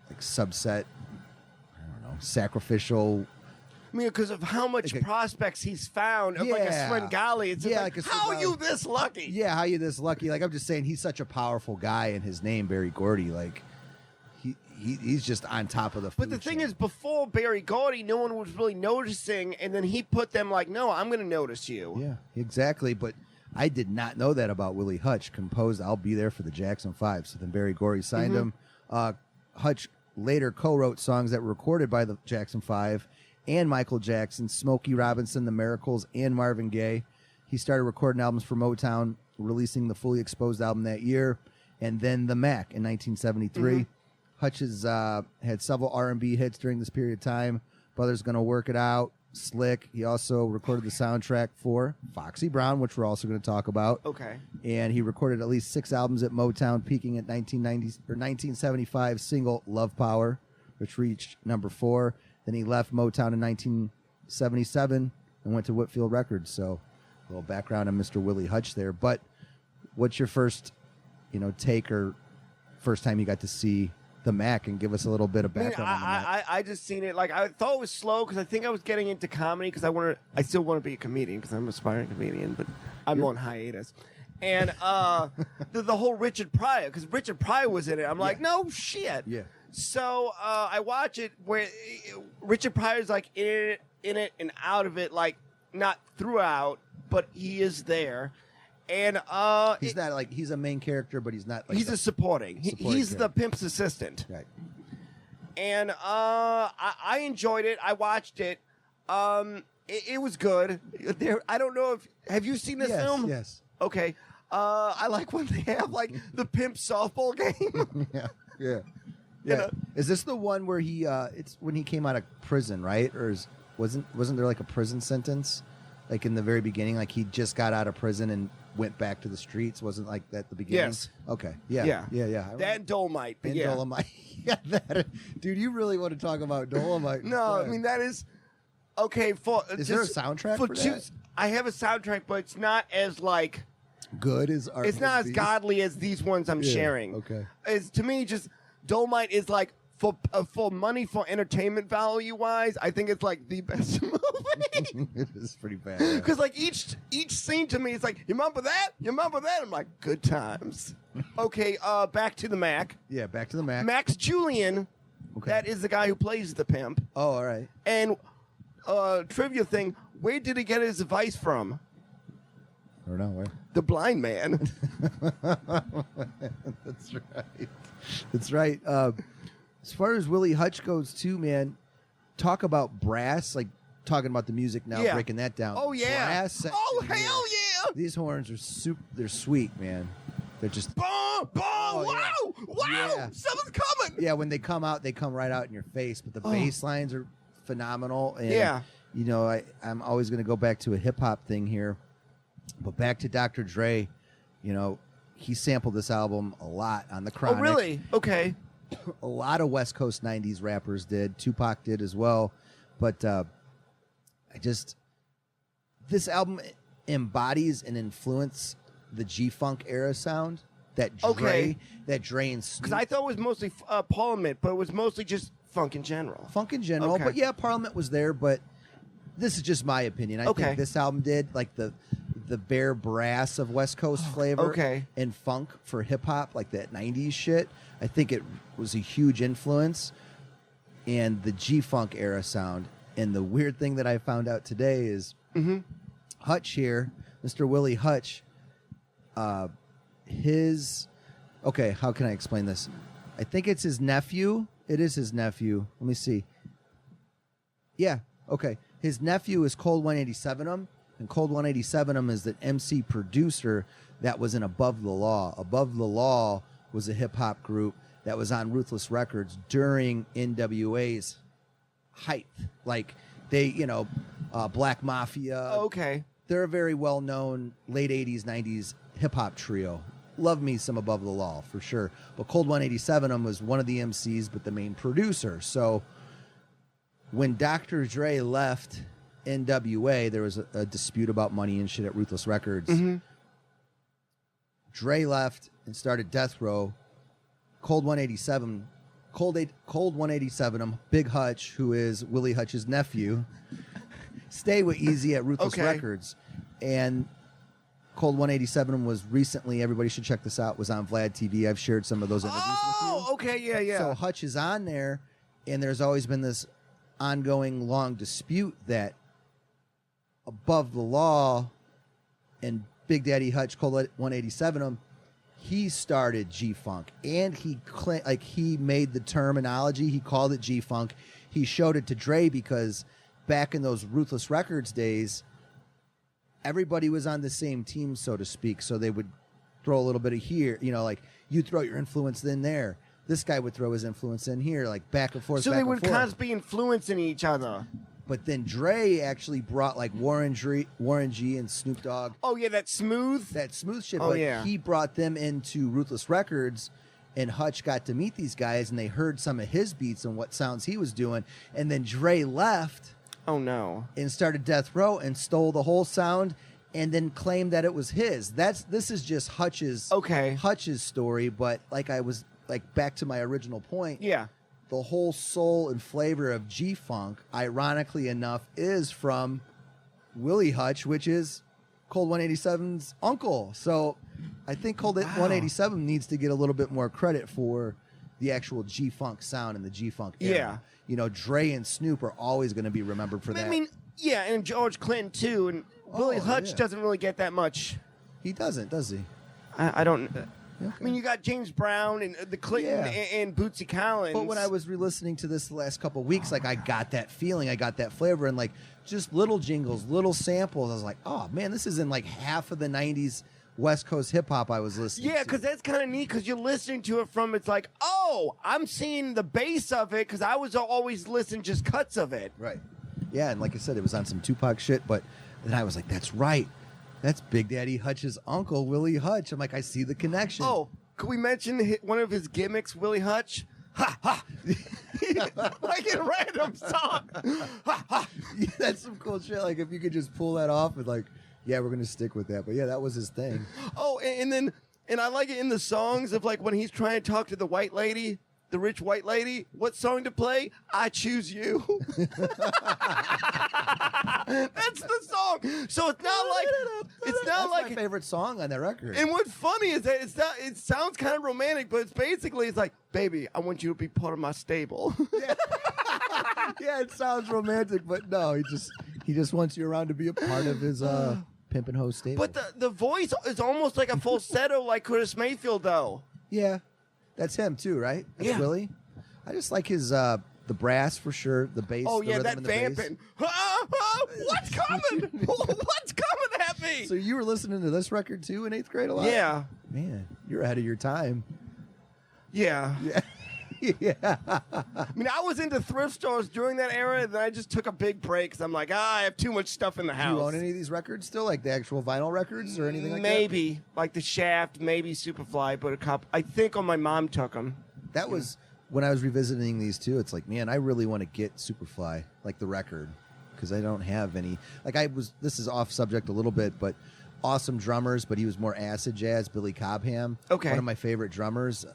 Speaker 3: like subset, I don't know, sacrificial.
Speaker 4: I mean, because of how much prospects he's found, of like a Svengali, it's just
Speaker 3: Yeah,
Speaker 4: like,
Speaker 3: like a
Speaker 4: how are
Speaker 3: Svengali.
Speaker 4: you this lucky?
Speaker 3: Yeah, how you this lucky? Like I'm just saying, he's such a powerful guy, and his name Berry Gordy, like he's just on top of the.
Speaker 4: But the thing is, before Berry Gordy, no one was really noticing, and then he put them like, no, I'm going to notice you.
Speaker 3: Yeah, exactly. But I did not know that about Willie Hutch. Composed "I'll Be There" for the Jackson 5. So then Berry Gordy signed him. Hutch later co-wrote songs that were recorded by the Jackson 5 and Michael Jackson, Smokey Robinson, The Miracles, and Marvin Gaye. He started recording albums for Motown, releasing the Fully Exposed album that year, and then the Mack in 1973. Hutch has had several R&B hits during this period of time. Brothers Gonna Work It Out, Slick. He also recorded the soundtrack for Foxy Brown, which we're also going to talk about.
Speaker 4: Okay.
Speaker 3: And he recorded at least 6 albums at Motown, peaking at 1975 single Love Power, which reached number 4. Then he left Motown in 1977 and went to Whitfield Records. So a little background on Mr. Willie Hutch there. But what's your first, take or first time you got to see the Mack, and give us a little bit of background on the Mack?
Speaker 4: I just seen it. Like, I thought it was slow because I think I was getting into comedy because I still want to be a comedian because I'm an aspiring comedian, but I'm on hiatus. And the whole Richard Pryor, because Richard Pryor was in it. I'm like, no shit.
Speaker 3: Yeah.
Speaker 4: So I watch it where Richard Pryor's like in it and out of it, like not throughout, but he is there. And
Speaker 3: He's not like he's a main character, but he's not like
Speaker 4: he's a supporting. He's the pimp's assistant.
Speaker 3: right.
Speaker 4: And I enjoyed it. I watched it. It was good. I don't know if have you seen this film?
Speaker 3: Yes.
Speaker 4: Okay. I like when they have like the pimp softball game.
Speaker 3: Yeah.
Speaker 4: You know?
Speaker 3: Is this the one where he? It's when he came out of prison, right? Or wasn't there like a prison sentence, like in the very beginning? Like he just got out of prison and went back to the streets. Wasn't like that at the beginning?
Speaker 4: Yes.
Speaker 3: Okay. Yeah.
Speaker 4: Yeah.
Speaker 3: Yeah.
Speaker 4: That and Dolomite. But
Speaker 3: And
Speaker 4: yeah.
Speaker 3: Dolomite. Yeah. Dude, you really want to talk about Dolomite?
Speaker 4: No,
Speaker 3: Go
Speaker 4: I
Speaker 3: ahead.
Speaker 4: mean that is okay. For
Speaker 3: Is there a soundtrack for that?
Speaker 4: I have a soundtrack, but it's not as like
Speaker 3: Good as art.
Speaker 4: it's not as
Speaker 3: these?
Speaker 4: godly as these ones I'm
Speaker 3: Yeah,
Speaker 4: sharing.
Speaker 3: okay.
Speaker 4: It's to me just Dolomite is like for money for entertainment value wise. I think it's like the best movie.
Speaker 3: It is pretty bad. Yeah.
Speaker 4: Because like each scene to me, it's like you remember that, you remember that. I'm like good times. Okay, back to the Mack.
Speaker 3: Yeah. Back to the Mac.
Speaker 4: Max Julian.
Speaker 3: Okay.
Speaker 4: That is the guy who plays the pimp.
Speaker 3: Oh, all right.
Speaker 4: And trivia thing, where did he get his advice from?
Speaker 3: I don't know where.
Speaker 4: The blind man.
Speaker 3: That's right. That's right. As far as Willie Hutch goes, too, man, talk about brass, like talking about the music now,
Speaker 4: Yeah.
Speaker 3: breaking that down.
Speaker 4: Oh yeah.
Speaker 3: Brass section
Speaker 4: Oh
Speaker 3: here.
Speaker 4: hell yeah.
Speaker 3: These horns are they're sweet, man. They're just,
Speaker 4: Boom, boom,
Speaker 3: yeah.
Speaker 4: wow, wow,
Speaker 3: Yeah.
Speaker 4: something's coming.
Speaker 3: yeah, when they come out, they come right out in your face, but the bass lines are phenomenal. And,
Speaker 4: Yeah.
Speaker 3: I'm always going to go back to a hip hop thing here, but back to Dr. Dre, he sampled this album a lot on the
Speaker 4: Oh
Speaker 3: Chronic.
Speaker 4: really? Okay.
Speaker 3: A lot of West Coast 90s rappers did. Tupac did as well. But this album embodies and influence the G-Funk era sound that Dre,
Speaker 4: Okay.
Speaker 3: that Dre and Snoop.
Speaker 4: Because I thought it was mostly Parliament, but it was mostly just funk in general.
Speaker 3: Funk in general.
Speaker 4: Okay.
Speaker 3: But yeah, Parliament was there, but this is just my opinion. I
Speaker 4: Okay.
Speaker 3: think this album did like the bare brass of West Coast flavor
Speaker 4: Okay.
Speaker 3: and funk for hip hop, like that 90s shit. I think it was a huge influence, and the G-Funk era sound And the weird thing that I found out today is Hutch here, Mr. Willie Hutch, okay, how can I explain this? I think it's his nephew. It is his nephew. Let me see. Yeah, okay. His nephew is Cold 187'em, and Cold 187'em is the MC producer that was in Above the Law. Above the Law was a hip-hop group that was on Ruthless Records during NWA's height. Like, they, Black Mafia.
Speaker 4: Okay.
Speaker 3: They're a very well-known late 80s, 90s hip-hop trio. Love me some Above the Law, for sure. But Cold 187'em was one of the MCs, but the main producer. So when Dr. Dre left NWA, there was a dispute about money and shit at Ruthless Records. Dre left and started Death Row. Cold 187'em, Big Hutch, who is Willie Hutch's nephew, stay with Easy at Ruthless Records. And Cold 187'em was recently, everybody should check this out, was on Vlad TV. I've shared some of those interviews with you.
Speaker 4: Oh, okay, yeah.
Speaker 3: So Hutch is on there, and there's always been this ongoing long dispute that Above the Law and Big Daddy Hutch, Cold 187'em, he started G-Funk, and he made the terminology. He called it G-Funk. He showed it to Dre because back in those Ruthless Records days, everybody was on the same team, so to speak. So they would throw a little bit of here, like you throw your influence in there. This guy would throw his influence in here, like back and forth.
Speaker 4: So they would constantly be influencing each other.
Speaker 3: But then Dre actually brought like Warren G and Snoop Dogg.
Speaker 4: Oh yeah, that smooth
Speaker 3: shit.
Speaker 4: Oh
Speaker 3: but
Speaker 4: yeah.
Speaker 3: He brought them into Ruthless Records, and Hutch got to meet these guys, and they heard some of his beats and what sounds he was doing. And then Dre left.
Speaker 4: Oh no.
Speaker 3: And started Death Row and stole the whole sound, and then claimed that it was his. This is just Hutch's story. But like I was like back to my original point.
Speaker 4: Yeah.
Speaker 3: The whole soul and flavor of G-Funk, ironically enough, is from Willie Hutch, which is Cold 187's uncle. So I think Cold 187 needs to get a little bit more credit for the actual G-Funk sound and the G-Funk era.
Speaker 4: Yeah.
Speaker 3: Dre and Snoop are always going to be remembered for that.
Speaker 4: I mean, yeah, and George Clinton too, and Willie Hutch doesn't really get that much.
Speaker 3: He doesn't, does he?
Speaker 4: I don't...
Speaker 3: Okay.
Speaker 4: I mean, you got James Brown and the Clinton and Bootsy Collins.
Speaker 3: But when I was re-listening to this the last couple of weeks, like I got that feeling, I got that flavor, and like just little jingles, little samples. I was like, oh man, this is in like half of the '90s West Coast hip hop I was listening.
Speaker 4: Yeah, because that's kind of neat. Because you're listening to it from, it's like, oh, I'm seeing the bass of it. Because I was always listening just cuts of it.
Speaker 3: Right. Yeah, and like I said, it was on some Tupac shit. But then I was like, that's right. That's Big Daddy Hutch's uncle, Willie Hutch. I'm like, I see the connection.
Speaker 4: Oh, could we mention one of his gimmicks, Willie Hutch? Ha, ha. Like in random song. Ha, ha.
Speaker 3: Yeah, that's some cool shit. Like, if you could just pull that off and, like, yeah, we're going to stick with that. But, yeah, that was his thing.
Speaker 4: Oh, and I like it in the songs of, like, when he's trying to talk to the white lady, the rich white lady, what song to play? I Choose You. That's the song. So it's not like
Speaker 3: That's my favorite song on that record.
Speaker 4: And what's funny is that it sounds kind of romantic, but it's like, baby, I want you to be part of my stable.
Speaker 3: Yeah. Yeah, it sounds romantic, but no, he just wants you around to be a part of his pimp and hoe stable.
Speaker 4: But the voice is almost like a falsetto, like Curtis Mayfield, though.
Speaker 3: Yeah. That's him too, right? That's Willie. I just like his the brass for sure, the bass.
Speaker 4: Oh
Speaker 3: the
Speaker 4: yeah,
Speaker 3: rhythm
Speaker 4: that
Speaker 3: and the
Speaker 4: vamping. What's coming? What's coming at me?
Speaker 3: So you were listening to this record too in 8th grade a lot?
Speaker 4: Yeah.
Speaker 3: Man, you're ahead of your time.
Speaker 4: Yeah.
Speaker 3: Yeah. Yeah.
Speaker 4: I mean, I was into thrift stores during that era, and then I just took a big break because I'm like, I have too much stuff in the house.
Speaker 3: Do you own any of these records still, like the actual vinyl records or anything like
Speaker 4: Maybe. Like The Shaft, maybe Superfly, but a couple. I think my mom took them.
Speaker 3: That was when I was revisiting these too. It's like, man, I really want to get Superfly, like the record, because I don't have any. Like this is off subject a little bit, but awesome drummers, but he was more acid jazz. Billy Cobham, one of my favorite drummers.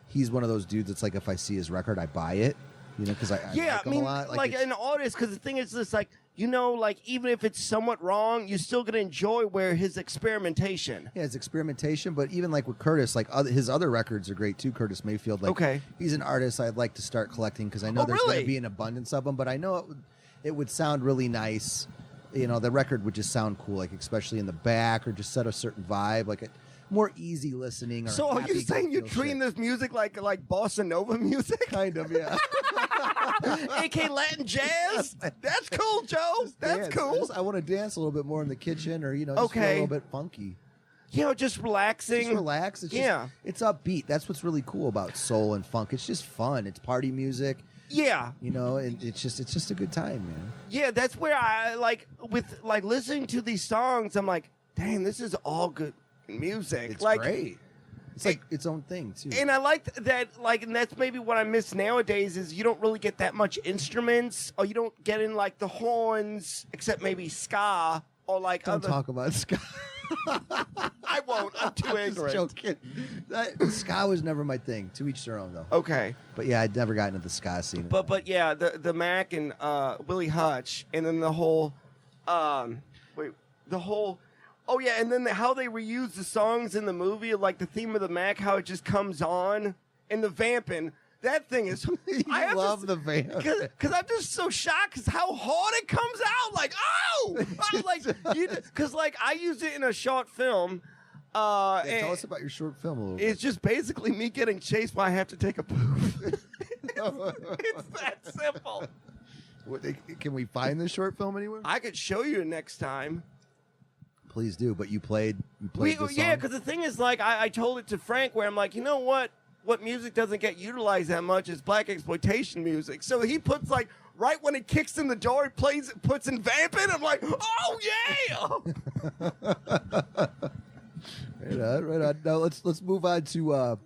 Speaker 3: He's one of those dudes that's like, if I see his record, I buy it, because I like him a lot.
Speaker 4: Like an artist, because the thing is this, like, like even if it's somewhat wrong, you're still going to enjoy his experimentation.
Speaker 3: Yeah, his experimentation, but even like with Curtis, like his other records are great too, Curtis Mayfield. Like, he's an artist I'd like to start collecting because I know there's going to be an abundance of them, but I know it would sound really nice. You know, the record would just sound cool, like especially in the back, or just set a certain vibe, like a more easy listening. Or
Speaker 4: So are you saying you're treating this music like bossa nova music?
Speaker 3: Kind of, yeah.
Speaker 4: AK Latin jazz? That's cool, Joe. That's
Speaker 3: Dance.
Speaker 4: cool.
Speaker 3: I want to dance a little bit more in the kitchen, or just feel a little bit funky.
Speaker 4: You know, just relaxing.
Speaker 3: Just relax. It's it's upbeat. That's what's really cool about soul and funk. It's just fun. It's party music.
Speaker 4: Yeah.
Speaker 3: You know, and it's just a good time, man.
Speaker 4: Yeah, that's where I with listening to these songs, I'm like, dang, this is all good music.
Speaker 3: It's great. It's like its own thing too.
Speaker 4: And I like that, and that's maybe what I miss nowadays is you don't really get that much instruments, or you don't get in the horns, except maybe ska or
Speaker 3: Don't talk about ska.
Speaker 4: I won't. I'm too ignorant.
Speaker 3: Joking. Ska was never my thing. To each their own, though.
Speaker 4: Okay.
Speaker 3: But yeah, I'd never gotten into the ska scene.
Speaker 4: But yeah, the Mack and Willie Hutch, and then the whole, oh yeah, and then how they reuse the songs in the movie, like the theme of the Mack, how it just comes on, and the vamping. That thing is.
Speaker 3: I love the vamp.
Speaker 4: Because I'm just so shocked because how hard it comes out. Like, oh! Because I used it in a short film.
Speaker 3: Tell us about your short film a little bit.
Speaker 4: It's just basically me getting chased while I have to take a poop. It's that simple.
Speaker 3: Can we find this short film anywhere?
Speaker 4: I could show you next time.
Speaker 3: Please do. But you played the song?
Speaker 4: Yeah, because the thing is, I told it to Frank where I'm like, you know what? What music doesn't get utilized that much is black exploitation music. So he puts right when it kicks in the door, he puts in vamping. I'm like, oh yeah.
Speaker 3: Right on. Now let's move on to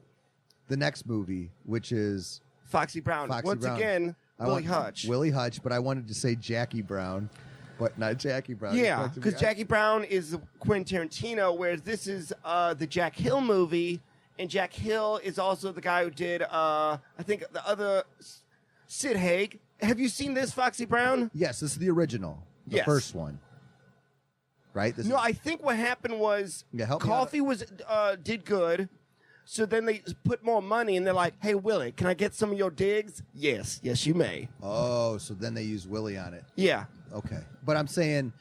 Speaker 3: the next movie, which is
Speaker 4: Foxy Brown. Once again, Willie Hutch.
Speaker 3: Willie Hutch, but I wanted to say Jackie Brown, but not Jackie Brown.
Speaker 4: Yeah, because Jackie Brown is Quentin Tarantino, whereas this is the Jack Hill movie. And Jack Hill is also the guy who did, I think, the other Sid Haig. Have you seen this, Foxy Brown?
Speaker 3: Yes, this is the original. The first one. Right?
Speaker 4: I think what happened was Coffee did good. So then they put more money, and they're like, hey, Willie, can I get some of your digs? Yes, you may.
Speaker 3: Oh, so then they use Willie on it.
Speaker 4: Yeah.
Speaker 3: Okay. But I'm saying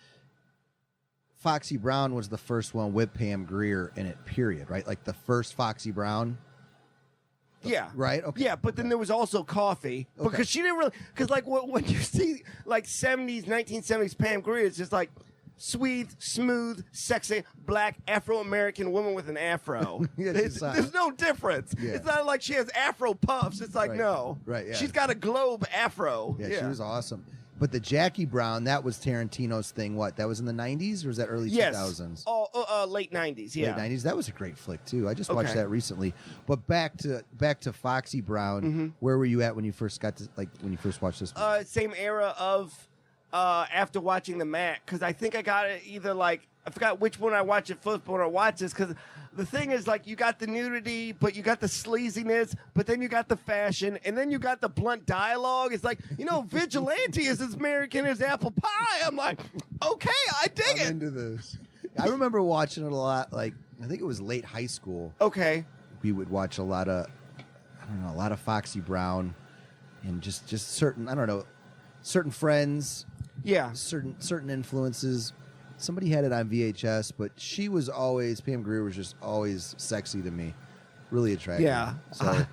Speaker 3: Foxy Brown was the first one with Pam Grier in it, period, right? Like the first Foxy Brown.
Speaker 4: Yeah.
Speaker 3: Right? Okay.
Speaker 4: Yeah, but then there was also Coffee.
Speaker 3: Okay.
Speaker 4: Because she didn't really, because when you see 1970s Pam Grier, it's just sweet, smooth, sexy, black Afro-American woman with an afro.
Speaker 3: Yeah,
Speaker 4: there's no difference.
Speaker 3: Yeah.
Speaker 4: It's not like she has afro puffs. It's no.
Speaker 3: Right, yeah.
Speaker 4: She's got a globe afro.
Speaker 3: Yeah, she was awesome. But the Jackie Brown, that was Tarantino's thing. What? That was in the 90s or was that early 2000s?
Speaker 4: Oh, late 90s, yeah.
Speaker 3: Late 90s. That was a great flick, too. I just watched that recently. But back to Foxy Brown, where were you at when you first got to, when you first watched this movie?
Speaker 4: Same era of after watching the Mack, because I think I got it either I forgot which one I watched it first, but when I watched this, because the thing is you got the nudity, but you got the sleaziness, but then you got the fashion, and then you got the blunt dialogue. It's Vigilante is as American as apple pie. I'm like, okay, I dig it.
Speaker 3: I'm into this. I remember watching it a lot. I think it was late high school.
Speaker 4: Okay.
Speaker 3: We would watch a lot of Foxy Brown, and just certain, certain friends.
Speaker 4: Yeah.
Speaker 3: Certain influences. Somebody had it on VHS, but Pam Grier was just always sexy to me. Really attractive.
Speaker 4: Yeah.
Speaker 3: So,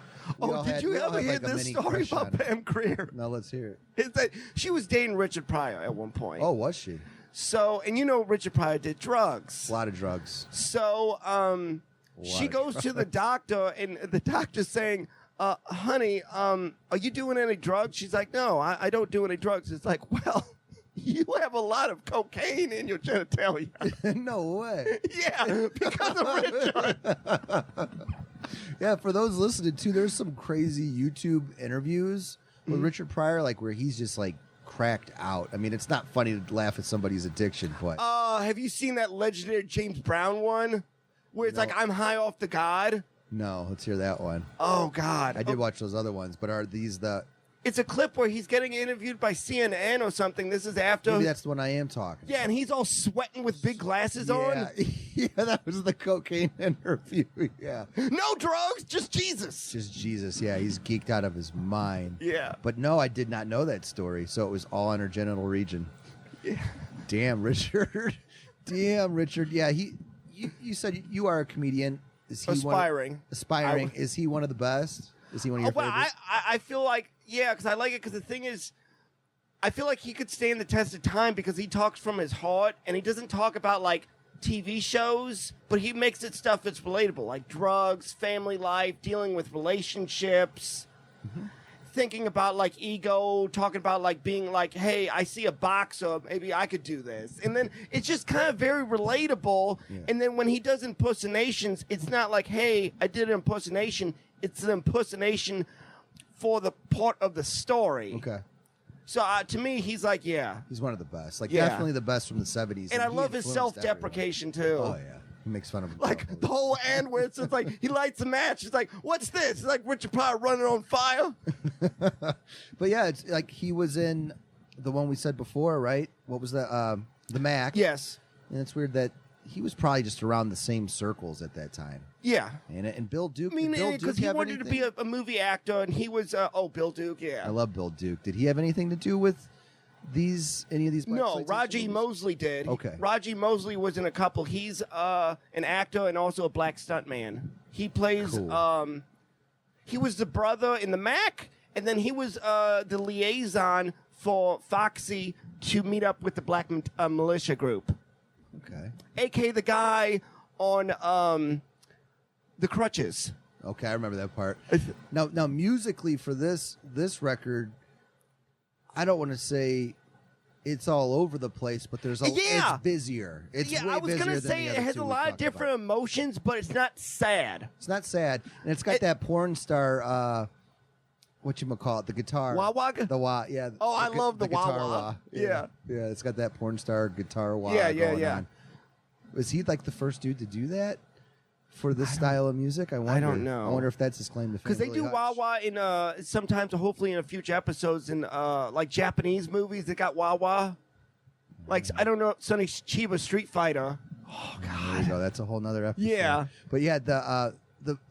Speaker 4: did you ever hear this story about Pam Grier?
Speaker 3: No, let's hear
Speaker 4: it. She was dating Richard Pryor at one point.
Speaker 3: Oh, was she?
Speaker 4: So, and Richard Pryor did drugs.
Speaker 3: A lot of drugs.
Speaker 4: So, she goes to the doctor, and the doctor's saying, honey, are you doing any drugs? She's like, no, I don't do any drugs. It's like, well, you have a lot of cocaine in your genitalia.
Speaker 3: No way.
Speaker 4: Yeah, because of Richard.
Speaker 3: Yeah, for those listening too, there's some crazy YouTube interviews with Richard Pryor, where he's just cracked out. I mean, it's not funny to laugh at somebody's addiction, but
Speaker 4: have you seen that legendary James Brown one where it's I'm high off the God?
Speaker 3: No, let's hear that one.
Speaker 4: Oh God,
Speaker 3: I did watch those other ones, but are these the?
Speaker 4: It's a clip where he's getting interviewed by CNN or something. This is after.
Speaker 3: Maybe that's the one I am talking.
Speaker 4: Yeah, and he's all sweating with big glasses on.
Speaker 3: Yeah, that was the cocaine interview. Yeah.
Speaker 4: No drugs, just Jesus.
Speaker 3: Just Jesus. Yeah, he's geeked out of his mind.
Speaker 4: Yeah.
Speaker 3: But no, I did not know that story. So it was all on her genital region.
Speaker 4: Yeah.
Speaker 3: Damn, Richard. Damn, Richard. Yeah, you said you are a comedian. Is he
Speaker 4: Aspiring.
Speaker 3: Aspiring. Is he one of the best? Is he one of your favorites?
Speaker 4: I feel like, yeah, because I like it, because the thing is, I feel like he could stand the test of time because he talks from his heart, and he doesn't talk about, like, TV shows, but he makes it stuff that's relatable, like drugs, family life, dealing with relationships, thinking about, like, ego, talking about, like, being like, hey, I see a boxer, maybe I could do this. And then it's just kind of very relatable.
Speaker 3: Yeah.
Speaker 4: And then when he does impersonations, it's not like, hey, I did an impersonation. It's an impersonation for the part of the story.
Speaker 3: Okay.
Speaker 4: So to me, he's like, yeah.
Speaker 3: He's one of the best. Like,
Speaker 4: Yeah.
Speaker 3: definitely the best from the 70s.
Speaker 4: And I
Speaker 3: he
Speaker 4: love his
Speaker 3: influenced
Speaker 4: self-deprecation, too.
Speaker 3: everyone. Oh, yeah. He makes fun of himself.
Speaker 4: Like, the whole end where it's just like, he lights a match. He's like, what's this? It's like Richard Pryor running on fire.
Speaker 3: But yeah, it's like he was in the one we said before, right? What was that? The Mack.
Speaker 4: Yes.
Speaker 3: And it's weird that he was probably just around the same circles at that time.
Speaker 4: Yeah.
Speaker 3: And Bill Duke.
Speaker 4: I mean,
Speaker 3: did Bill Duke
Speaker 4: because he
Speaker 3: have
Speaker 4: wanted to be
Speaker 3: anything?
Speaker 4: a movie actor, and he was, Bill Duke, yeah.
Speaker 3: I love Bill Duke. Did he have anything to do with any of these?
Speaker 4: No,
Speaker 3: blaxploitation
Speaker 4: Raji
Speaker 3: movies?
Speaker 4: Mosley did.
Speaker 3: Okay.
Speaker 4: Raji Mosley was in a couple. He's an actor and also a black stuntman. He plays,
Speaker 3: Cool.
Speaker 4: he was the brother in the Mack, and then he was the liaison for Foxy to meet up with the black militia group.
Speaker 3: Okay.
Speaker 4: A.K.A. the guy on the crutches.
Speaker 3: Okay, I remember that part. Now, musically for this record, I don't want to say it's all over the place, but
Speaker 4: Yeah.
Speaker 3: it's busier. It's
Speaker 4: Yeah,
Speaker 3: way
Speaker 4: I was
Speaker 3: busier
Speaker 4: gonna
Speaker 3: than
Speaker 4: say
Speaker 3: the
Speaker 4: it
Speaker 3: other
Speaker 4: has
Speaker 3: two
Speaker 4: a
Speaker 3: we
Speaker 4: lot of
Speaker 3: talked
Speaker 4: different
Speaker 3: about.
Speaker 4: emotions, but it's not sad.
Speaker 3: It's not sad, and it's got that porn star. Whatchamacallit, the guitar.
Speaker 4: Wah-wah?
Speaker 3: The wah, yeah.
Speaker 4: Oh, I love the
Speaker 3: guitar
Speaker 4: wah-wah. Yeah.
Speaker 3: Yeah, it's got that porn star guitar wah
Speaker 4: Yeah,
Speaker 3: going
Speaker 4: yeah.
Speaker 3: on. Was he like the first dude to do that for this style of music? I wonder.
Speaker 4: don't know.
Speaker 3: I wonder if that's his claim to fame.
Speaker 4: Because they
Speaker 3: Willie
Speaker 4: do
Speaker 3: Hutch.
Speaker 4: wah-wah in sometimes, hopefully in future episodes in like Japanese movies that got wah-wah. Like, I don't know, Sonny Chiba Street Fighter. Oh,
Speaker 3: There you go. That's a whole nother episode.
Speaker 4: Yeah.
Speaker 3: But yeah, the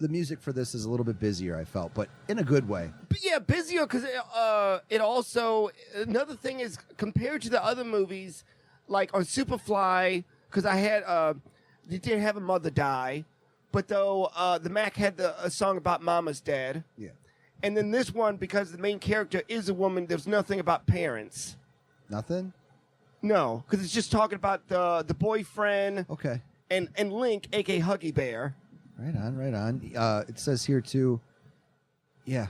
Speaker 3: music for this is a little bit busier, I felt, but in a good way.
Speaker 4: But yeah, busier because it also, another thing is compared to the other movies, like on Superfly, because I had, they did have a mother die, but though the Mack had a song about Mama's dead.
Speaker 3: Yeah.
Speaker 4: And then this one, because the main character is a woman, there's nothing about parents.
Speaker 3: Nothing?
Speaker 4: No, because it's just talking about the boyfriend
Speaker 3: Okay.
Speaker 4: and Link, a.k.a. Huggy Bear.
Speaker 3: Right on, right on. It says here, too, yeah.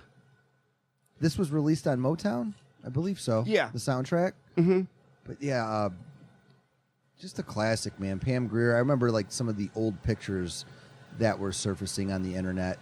Speaker 3: This was released on Motown? I believe so.
Speaker 4: Yeah.
Speaker 3: The soundtrack?
Speaker 4: Mm-hmm.
Speaker 3: But yeah, just a classic, man. Pam Grier. I remember like some of the old pictures that were surfacing on the internet,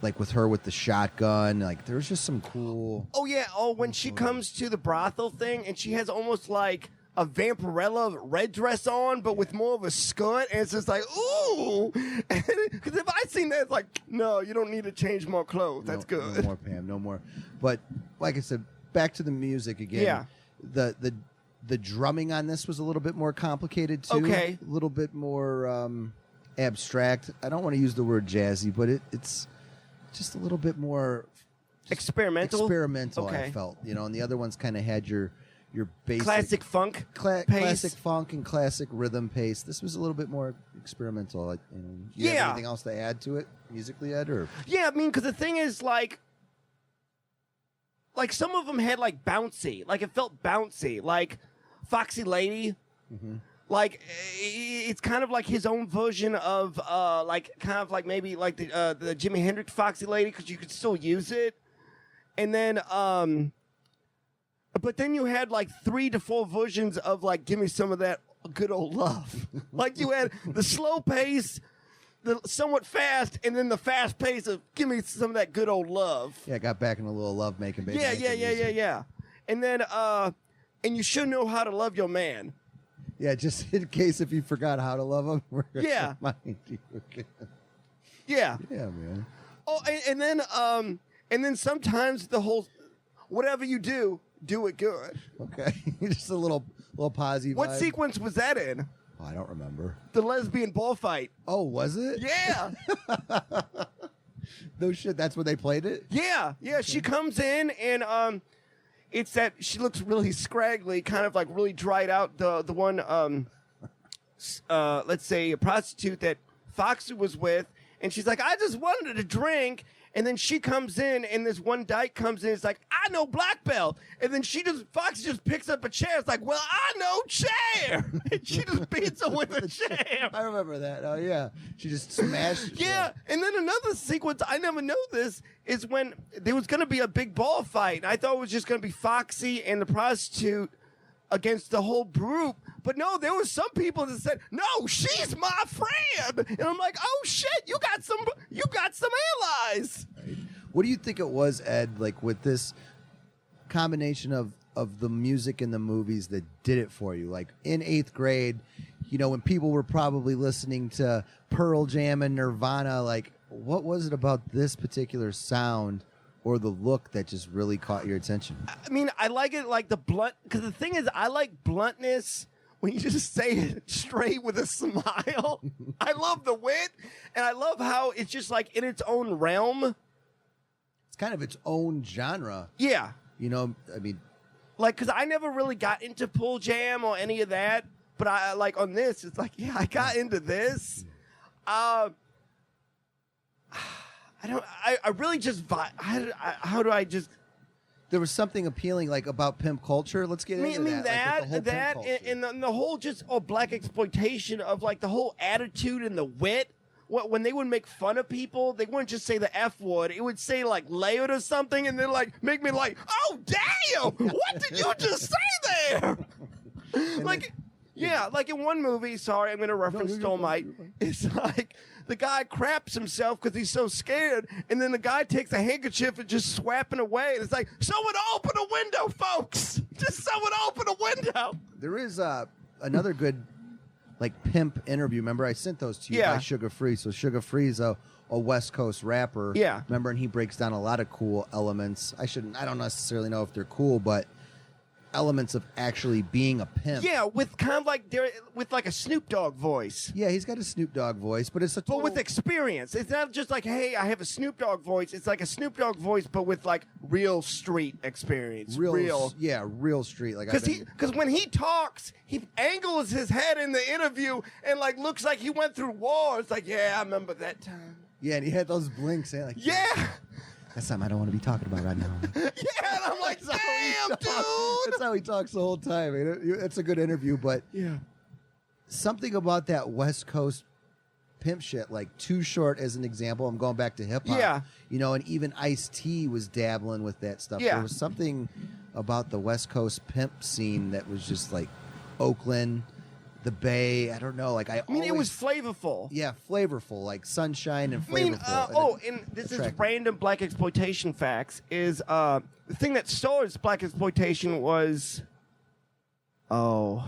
Speaker 3: like with her with the shotgun. Like there was just some cool.
Speaker 4: Oh, yeah. Oh, when she comes to the brothel thing and she has almost like a Vampirella red dress on, but with more of a skirt, and it's just like, ooh. Because if I seen that, it's like, no, you don't need to change more clothes. That's
Speaker 3: No
Speaker 4: good.
Speaker 3: more, Pam. No more. But like I said, back to the music again.
Speaker 4: Yeah.
Speaker 3: The drumming on this was a little bit more complicated too.
Speaker 4: Okay.
Speaker 3: A little bit more abstract. I don't want to use the word jazzy, but it's just a little bit more
Speaker 4: Experimental.
Speaker 3: experimental.
Speaker 4: Okay.
Speaker 3: I felt, and the other ones kind of had your basic
Speaker 4: Classic funk. pace.
Speaker 3: classic funk and classic rhythm pace. This was a little bit more experimental. Like, you have
Speaker 4: Yeah.
Speaker 3: anything else to add to it musically, Ed? Or
Speaker 4: Yeah, I mean, because the thing is, like some of them had like bouncy, like it felt bouncy, like Foxy Lady. Like it's kind of like his own version of like kind of like maybe like the Jimi Hendrix Foxy Lady, because you could still use it, and then but then you had like 3 to 4 versions of like give me some of that good old love. Like you had the slow pace, the somewhat fast, and then the fast pace of give me some of that good old love.
Speaker 3: yeah, got back in a little love making. Baby
Speaker 4: Yeah,
Speaker 3: making music.
Speaker 4: yeah. And then and you should know how to love your man.
Speaker 3: Yeah, just in case if you forgot how to love him, we're gonna
Speaker 4: Yeah.
Speaker 3: remind you again.
Speaker 4: Yeah.
Speaker 3: Yeah, man.
Speaker 4: Oh, and then sometimes the whole whatever you do it good.
Speaker 3: Okay, just a little posy.
Speaker 4: What
Speaker 3: vibe.
Speaker 4: sequence was that in?
Speaker 3: Oh, I don't remember.
Speaker 4: The lesbian bullfight.
Speaker 3: Oh, was it?
Speaker 4: Yeah.
Speaker 3: No shit. That's when they played it.
Speaker 4: Yeah. She comes in and it's that she looks really scraggly, kind of like really dried out. The one let's say a prostitute that Foxy was with, and she's like, I just wanted a drink. And then she comes in, and this one dyke comes in. It's like, I know black belt. And then Foxy just picks up a chair. It's like, well, I know chair. And she just beats her with a chair.
Speaker 3: I remember that. Oh yeah, she just smashed.
Speaker 4: Yeah. And then another sequence, I never know this, is when there was going to be a big ball fight. And I thought it was just going to be Foxy and the prostitute against the whole group. But no, there was some people that said, no, she's my friend. And I'm like, oh shit, you got some allies.
Speaker 3: Right. What do you think it was, Ed, like with this combination of the music and the movies that did it for you? Like in 8th grade, you know, when people were probably listening to Pearl Jam and Nirvana, like what was it about this particular sound or the look that just really caught your attention?
Speaker 4: I mean, I like it like the blunt, because the thing is, I like bluntness when you just say it straight with a smile. I love the wit, and I love how it's just like in its own realm.
Speaker 3: It's kind of its own genre.
Speaker 4: Yeah.
Speaker 3: You know, I mean,
Speaker 4: like, because I never really got into Pearl Jam or any of that, but I like on this, it's like, yeah, I got into this. I really just how do I just
Speaker 3: there was something appealing like about pimp culture. Let's get into that. Like,
Speaker 4: and the whole just black exploitation of like the whole attitude and the wit. When they would make fun of people, they wouldn't just say the F word. It would say like layered or something, and then like make me like, oh damn, what did you just say there? Like, yeah, like in one movie. Sorry, I'm going to reference Dolomite. It's like the guy craps himself because he's so scared, and then the guy takes a handkerchief and just swapping away. And it's like, someone open a window, folks. Just someone open a window.
Speaker 3: There is another good like pimp interview. Remember, I sent those to you by Sugar Free. So Sugar Free is a West Coast rapper.
Speaker 4: Yeah.
Speaker 3: Remember, and he breaks down a lot of cool elements. I don't necessarily know if they're cool, but elements of actually being a pimp.
Speaker 4: Yeah, with kind of like with like a Snoop Dogg voice.
Speaker 3: Yeah, he's got a Snoop Dogg voice, but it's a total...
Speaker 4: But with experience. It's not just like, hey, I have a Snoop Dogg voice. It's like a Snoop Dogg voice, but with like real street experience. Real.
Speaker 3: Yeah, real street. Like
Speaker 4: because when he talks, he angles his head in the interview and like looks like he went through war. It's like, yeah, I remember that time.
Speaker 3: Yeah, and he had those blinks. Like,
Speaker 4: yeah.
Speaker 3: That's something I don't want to be talking about right now.
Speaker 4: Yeah, and I'm like, damn, dude.
Speaker 3: That's how he talks the whole time. I mean, it's a good interview, but something about that West Coast pimp shit, like Too Short as an example. I'm going back to hip hop.
Speaker 4: Yeah.
Speaker 3: You know, and even Ice-T was dabbling with that stuff.
Speaker 4: Yeah.
Speaker 3: There was something about the West Coast pimp scene that was just like Oakland, the Bay. I don't know. Like I mean,
Speaker 4: it was flavorful.
Speaker 3: Yeah, flavorful, like sunshine and flavorful.
Speaker 4: And this is random black exploitation facts. Is the thing that stars black exploitation was, I'm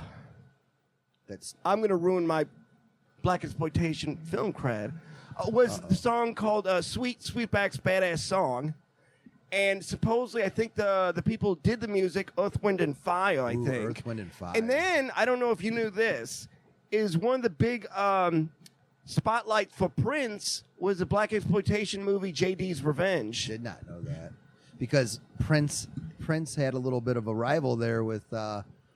Speaker 4: gonna ruin my black exploitation film cred. Was the song called "Sweet Sweetback's Badass Song," and supposedly I think the people who did the music, Earth, Wind and Fire. I think
Speaker 3: Earth, Wind and Fire.
Speaker 4: And then I don't know if you knew this, is one of the big spotlight for Prince was the black exploitation movie JD's Revenge.
Speaker 3: Did not know that because Prince had a little bit of a rival there with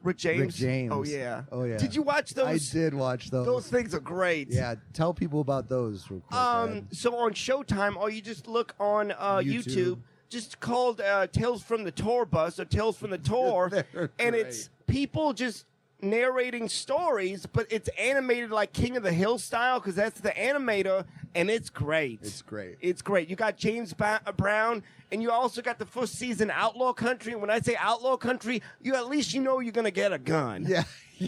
Speaker 4: Rick James.
Speaker 3: Rick James.
Speaker 4: Oh yeah.
Speaker 3: Oh yeah.
Speaker 4: Did you watch those?
Speaker 3: I did watch those.
Speaker 4: Those things are great.
Speaker 3: Yeah. Tell people about those real quick. Ed.
Speaker 4: So on Showtime, or you just look on YouTube, just called Tales from the Tour Bus or Tales from the Tour, and it's people just narrating stories, but it's animated like King of the Hill style because that's the animator, and it's great.
Speaker 3: It's great.
Speaker 4: It's great. You got James Brown, and you also got the first season Outlaw Country. And when I say Outlaw Country, you at least you know you're gonna get a gun.
Speaker 3: Yeah,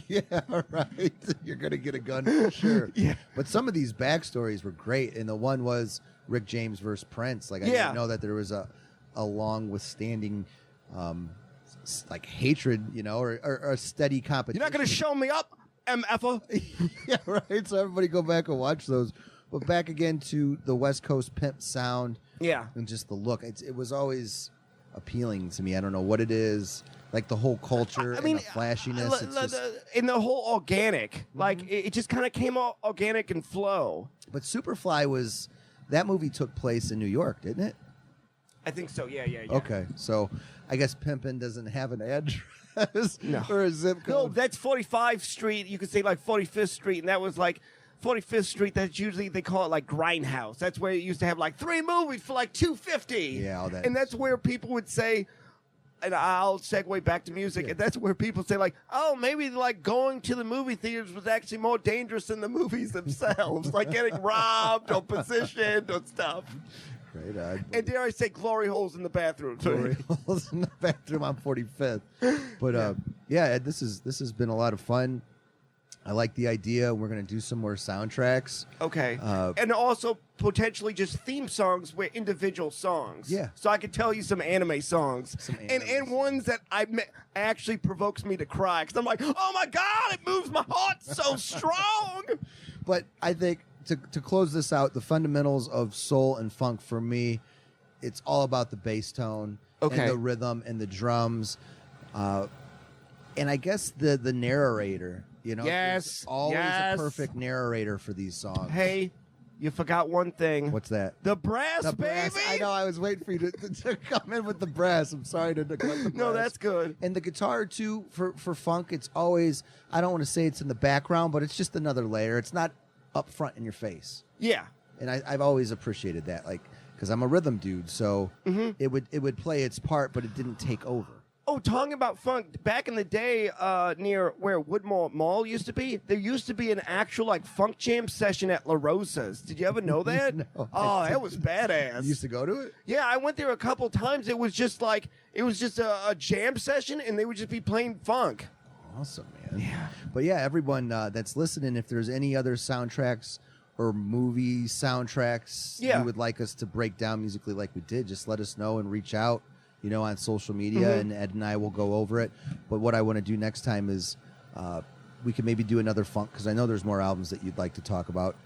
Speaker 3: yeah, right. You're gonna get a gun for sure. Yeah. But some of these backstories were great, and the one was Rick James versus Prince. Like I didn't know that there was a long withstanding like hatred, you know, or a steady competition.
Speaker 4: You're not going to show me up, MFer.
Speaker 3: Yeah, right. So everybody go back and watch those. But back again to the West Coast pimp sound.
Speaker 4: Yeah.
Speaker 3: And just the look. It was always appealing to me. I don't know what it is. Like the whole culture and the flashiness. It's just,
Speaker 4: and the whole organic. Like, it just kind of came all organic and flow.
Speaker 3: but Superfly that movie took place in New York, didn't it?
Speaker 4: I think so. Yeah.
Speaker 3: Okay, so I guess Pimpin' doesn't have an address
Speaker 4: No.
Speaker 3: or a zip
Speaker 4: No,
Speaker 3: code.
Speaker 4: that's 45th Street. You could say like 45th Street, and that was like 45th Street. That's usually they call it like Grindhouse. That's where it used to have like 3 movies for like $250.
Speaker 3: Yeah, all that.
Speaker 4: And that's where people would say, and I'll segue back to music.
Speaker 3: Yeah.
Speaker 4: And that's where people say like, oh, maybe like going to the movie theaters was actually more dangerous than the movies themselves, like getting robbed or positioned or stuff.
Speaker 3: Great on.
Speaker 4: And dare I say, glory holes in the bathroom.
Speaker 3: Glory holes in the bathroom on 45th. But Ed, this has been a lot of fun. I like the idea. We're gonna do some more soundtracks.
Speaker 4: Okay. And also potentially just theme songs with individual songs.
Speaker 3: Yeah.
Speaker 4: So I could tell you some anime songs. And ones that actually provokes me to cry. Because I'm like, oh my God, it moves my heart so strong.
Speaker 3: But I think to close this out, the fundamentals of soul and funk for me, it's all about the bass tone
Speaker 4: Okay.
Speaker 3: and the rhythm and the drums. And I guess the narrator, you know,
Speaker 4: Yes,
Speaker 3: there's always
Speaker 4: yes.
Speaker 3: a perfect narrator for these songs.
Speaker 4: Hey, you forgot one thing.
Speaker 3: What's that?
Speaker 4: The brass,
Speaker 3: The
Speaker 4: baby.
Speaker 3: brass. I know. I was waiting for you to come in with the brass. I'm sorry to neglect the brass.
Speaker 4: No, that's good.
Speaker 3: And the guitar too for funk. It's always. I don't want to say it's in the background, but it's just another layer. It's not up front in your face.
Speaker 4: Yeah.
Speaker 3: And I've always appreciated that, like, because I'm a rhythm dude. So it would play its part, but it didn't take over.
Speaker 4: Oh, talking about funk, back in the day near where Woodmore Mall used to be, there used to be an actual like funk jam session at La Rosa's. Did you ever know that?
Speaker 3: No,
Speaker 4: Oh, that was badass.
Speaker 3: You used to go to it?
Speaker 4: Yeah, I went there a couple times. It was just a jam session, and they would just be playing funk.
Speaker 3: Awesome, man. Yeah. But yeah, everyone that's listening, if there's any other soundtracks or movie soundtracks you would like us to break down musically like we did, just let us know and reach out, you know, on social media, and Ed and I will go over it. But what I want to do next time is we could maybe do another funk, because I know there's more albums that you'd like to talk about,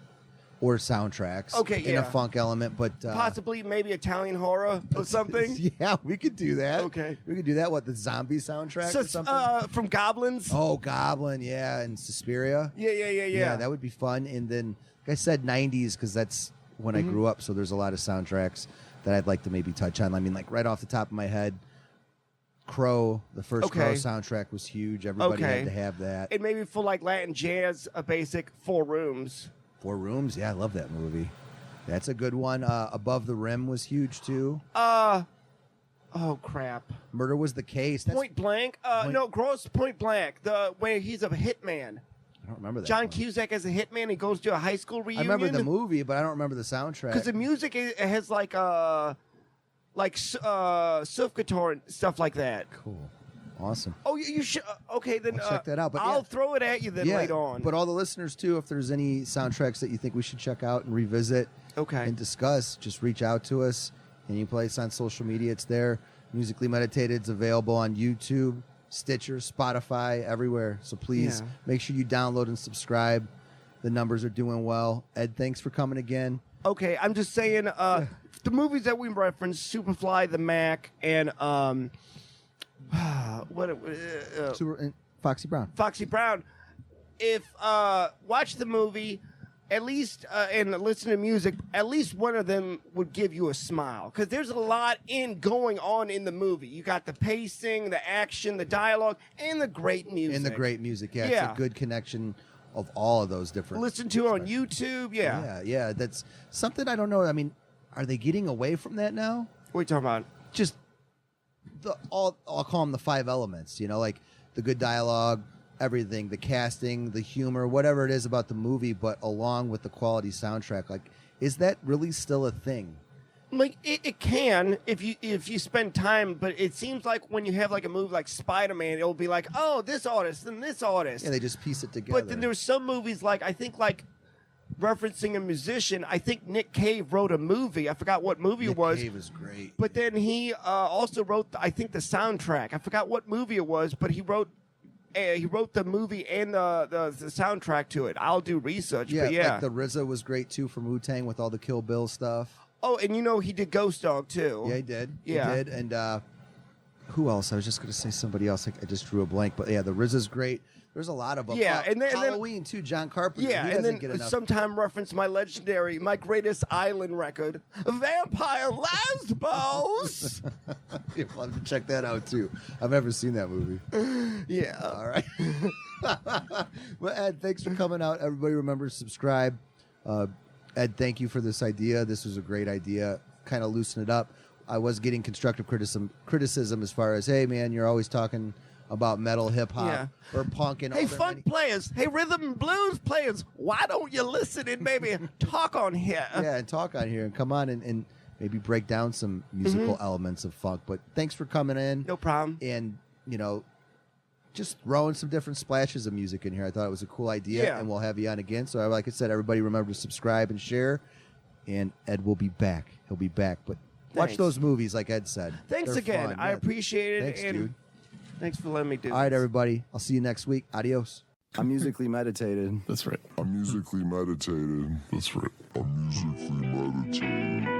Speaker 3: or soundtracks in a funk element, but
Speaker 4: Possibly maybe Italian horror or something.
Speaker 3: Yeah, we could do that.
Speaker 4: Okay.
Speaker 3: We could do that. What, the zombie soundtrack or something?
Speaker 4: From Goblins.
Speaker 3: Oh, Goblin, yeah, and Suspiria.
Speaker 4: Yeah.
Speaker 3: Yeah, that would be fun. And then, like I said, 90s, because that's when I grew up, so there's a lot of soundtracks that I'd like to maybe touch on. I mean, like right off the top of my head, Crow, the first Crow soundtrack was huge. Everybody had to have that.
Speaker 4: And maybe for like Latin jazz, a basic 4 Rooms.
Speaker 3: 4 Rooms, yeah, I love that movie. That's a good one. Above the Rim was huge too.
Speaker 4: Oh crap!
Speaker 3: Murder Was the Case. That's,
Speaker 4: Point Blank. No, Gross Point Blank. The where he's a hitman.
Speaker 3: I don't remember that.
Speaker 4: John
Speaker 3: one.
Speaker 4: Cusack as a hitman. He goes to a high school reunion.
Speaker 3: I remember the movie, but I don't remember the soundtrack.
Speaker 4: Because the music it has like surf guitar and stuff like that.
Speaker 3: Cool, awesome.
Speaker 4: Oh, you should. Okay, then
Speaker 3: I'll check that out. But
Speaker 4: I'll
Speaker 3: yeah.
Speaker 4: throw it at you then later on.
Speaker 3: But all the listeners too, if there's any soundtracks that you think we should check out and revisit, and discuss, just reach out to us. Any place on social media, it's there. Musically Meditated is available on YouTube, Stitcher, Spotify, everywhere. So please make sure you download and subscribe. The numbers are doing well. Ed, thanks for coming again.
Speaker 4: Okay, I'm just saying the movies that we referenced: Superfly, The Mack, and
Speaker 3: Foxy Brown.
Speaker 4: Foxy Brown. If watch the movie, at least and listen to music, at least one of them would give you a smile, because there's a lot going on in the movie. You got the pacing, the action, the dialogue, and the great music.
Speaker 3: Yeah, it's a good connection of all of those different.
Speaker 4: Listen to it on YouTube.
Speaker 3: Yeah. That's something I don't know. I mean, are they getting away from that now?
Speaker 4: What are you talking about?
Speaker 3: Just I'll call them the 5 elements. You know, like the good dialogue, everything, the casting, the humor, whatever it is about the movie, but along with the quality soundtrack. Like, is that really still a thing?
Speaker 4: Like it can if you spend time, but it seems like when you have like a movie like Spider-Man, it'll be like, oh, this artist and this artist.
Speaker 3: Yeah, they just piece it together.
Speaker 4: But then there's some movies like, I think, like referencing a musician, I think Nick Cave wrote a movie. I forgot what movie it was.
Speaker 3: Nick Cave is great.
Speaker 4: But then he also wrote, I think, the soundtrack. I forgot what movie it was, but he wrote the movie and the soundtrack to it. I'll do research.
Speaker 3: Yeah,
Speaker 4: but yeah.
Speaker 3: like the RZA was great too from Wu-Tang with all the Kill Bill stuff.
Speaker 4: Oh, and you know he did Ghost Dog too.
Speaker 3: Yeah, he did.
Speaker 4: Yeah.
Speaker 3: He did. And who else? I was just going to say somebody else. I just drew a blank. But yeah, the RZA's great. There's a lot of them.
Speaker 4: Yeah, and then
Speaker 3: Halloween too. John Carpenter.
Speaker 4: Yeah,
Speaker 3: he
Speaker 4: and
Speaker 3: doesn't
Speaker 4: then
Speaker 3: get enough.
Speaker 4: sometime reference my greatest island record, Vampire Lesbos.
Speaker 3: You'll have to check that out too. I've never seen that movie.
Speaker 4: Yeah.
Speaker 3: All right. Well, Ed, thanks for coming out. Everybody remember to subscribe. Ed, thank you for this idea. This was a great idea. Kind of loosen it up. I was getting constructive criticism as far as, hey, man, you're always talking about metal, hip hop, or punk, and
Speaker 4: hey, funk players, hey, rhythm and blues players, why don't you listen and maybe talk on here?
Speaker 3: Yeah, and talk on here and come on and maybe break down some musical elements of funk. But thanks for coming in.
Speaker 4: No problem.
Speaker 3: And just throwing some different splashes of music in here. I thought it was a cool idea, and we'll have you on again. So, like I said, everybody remember to subscribe and share. And Ed will be back. He'll be back. But watch those movies, like Ed said.
Speaker 4: Thanks
Speaker 3: They're
Speaker 4: again.
Speaker 3: fun.
Speaker 4: I appreciate it.
Speaker 3: Thanks,
Speaker 4: and
Speaker 3: dude.
Speaker 4: Thanks for letting me do this.
Speaker 3: All right, everybody. I'll see you next week. Adios.
Speaker 1: I'm musically meditated.
Speaker 2: That's right. I'm musically meditated. That's right. I'm musically meditated.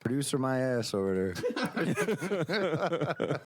Speaker 1: Producer my ass over there.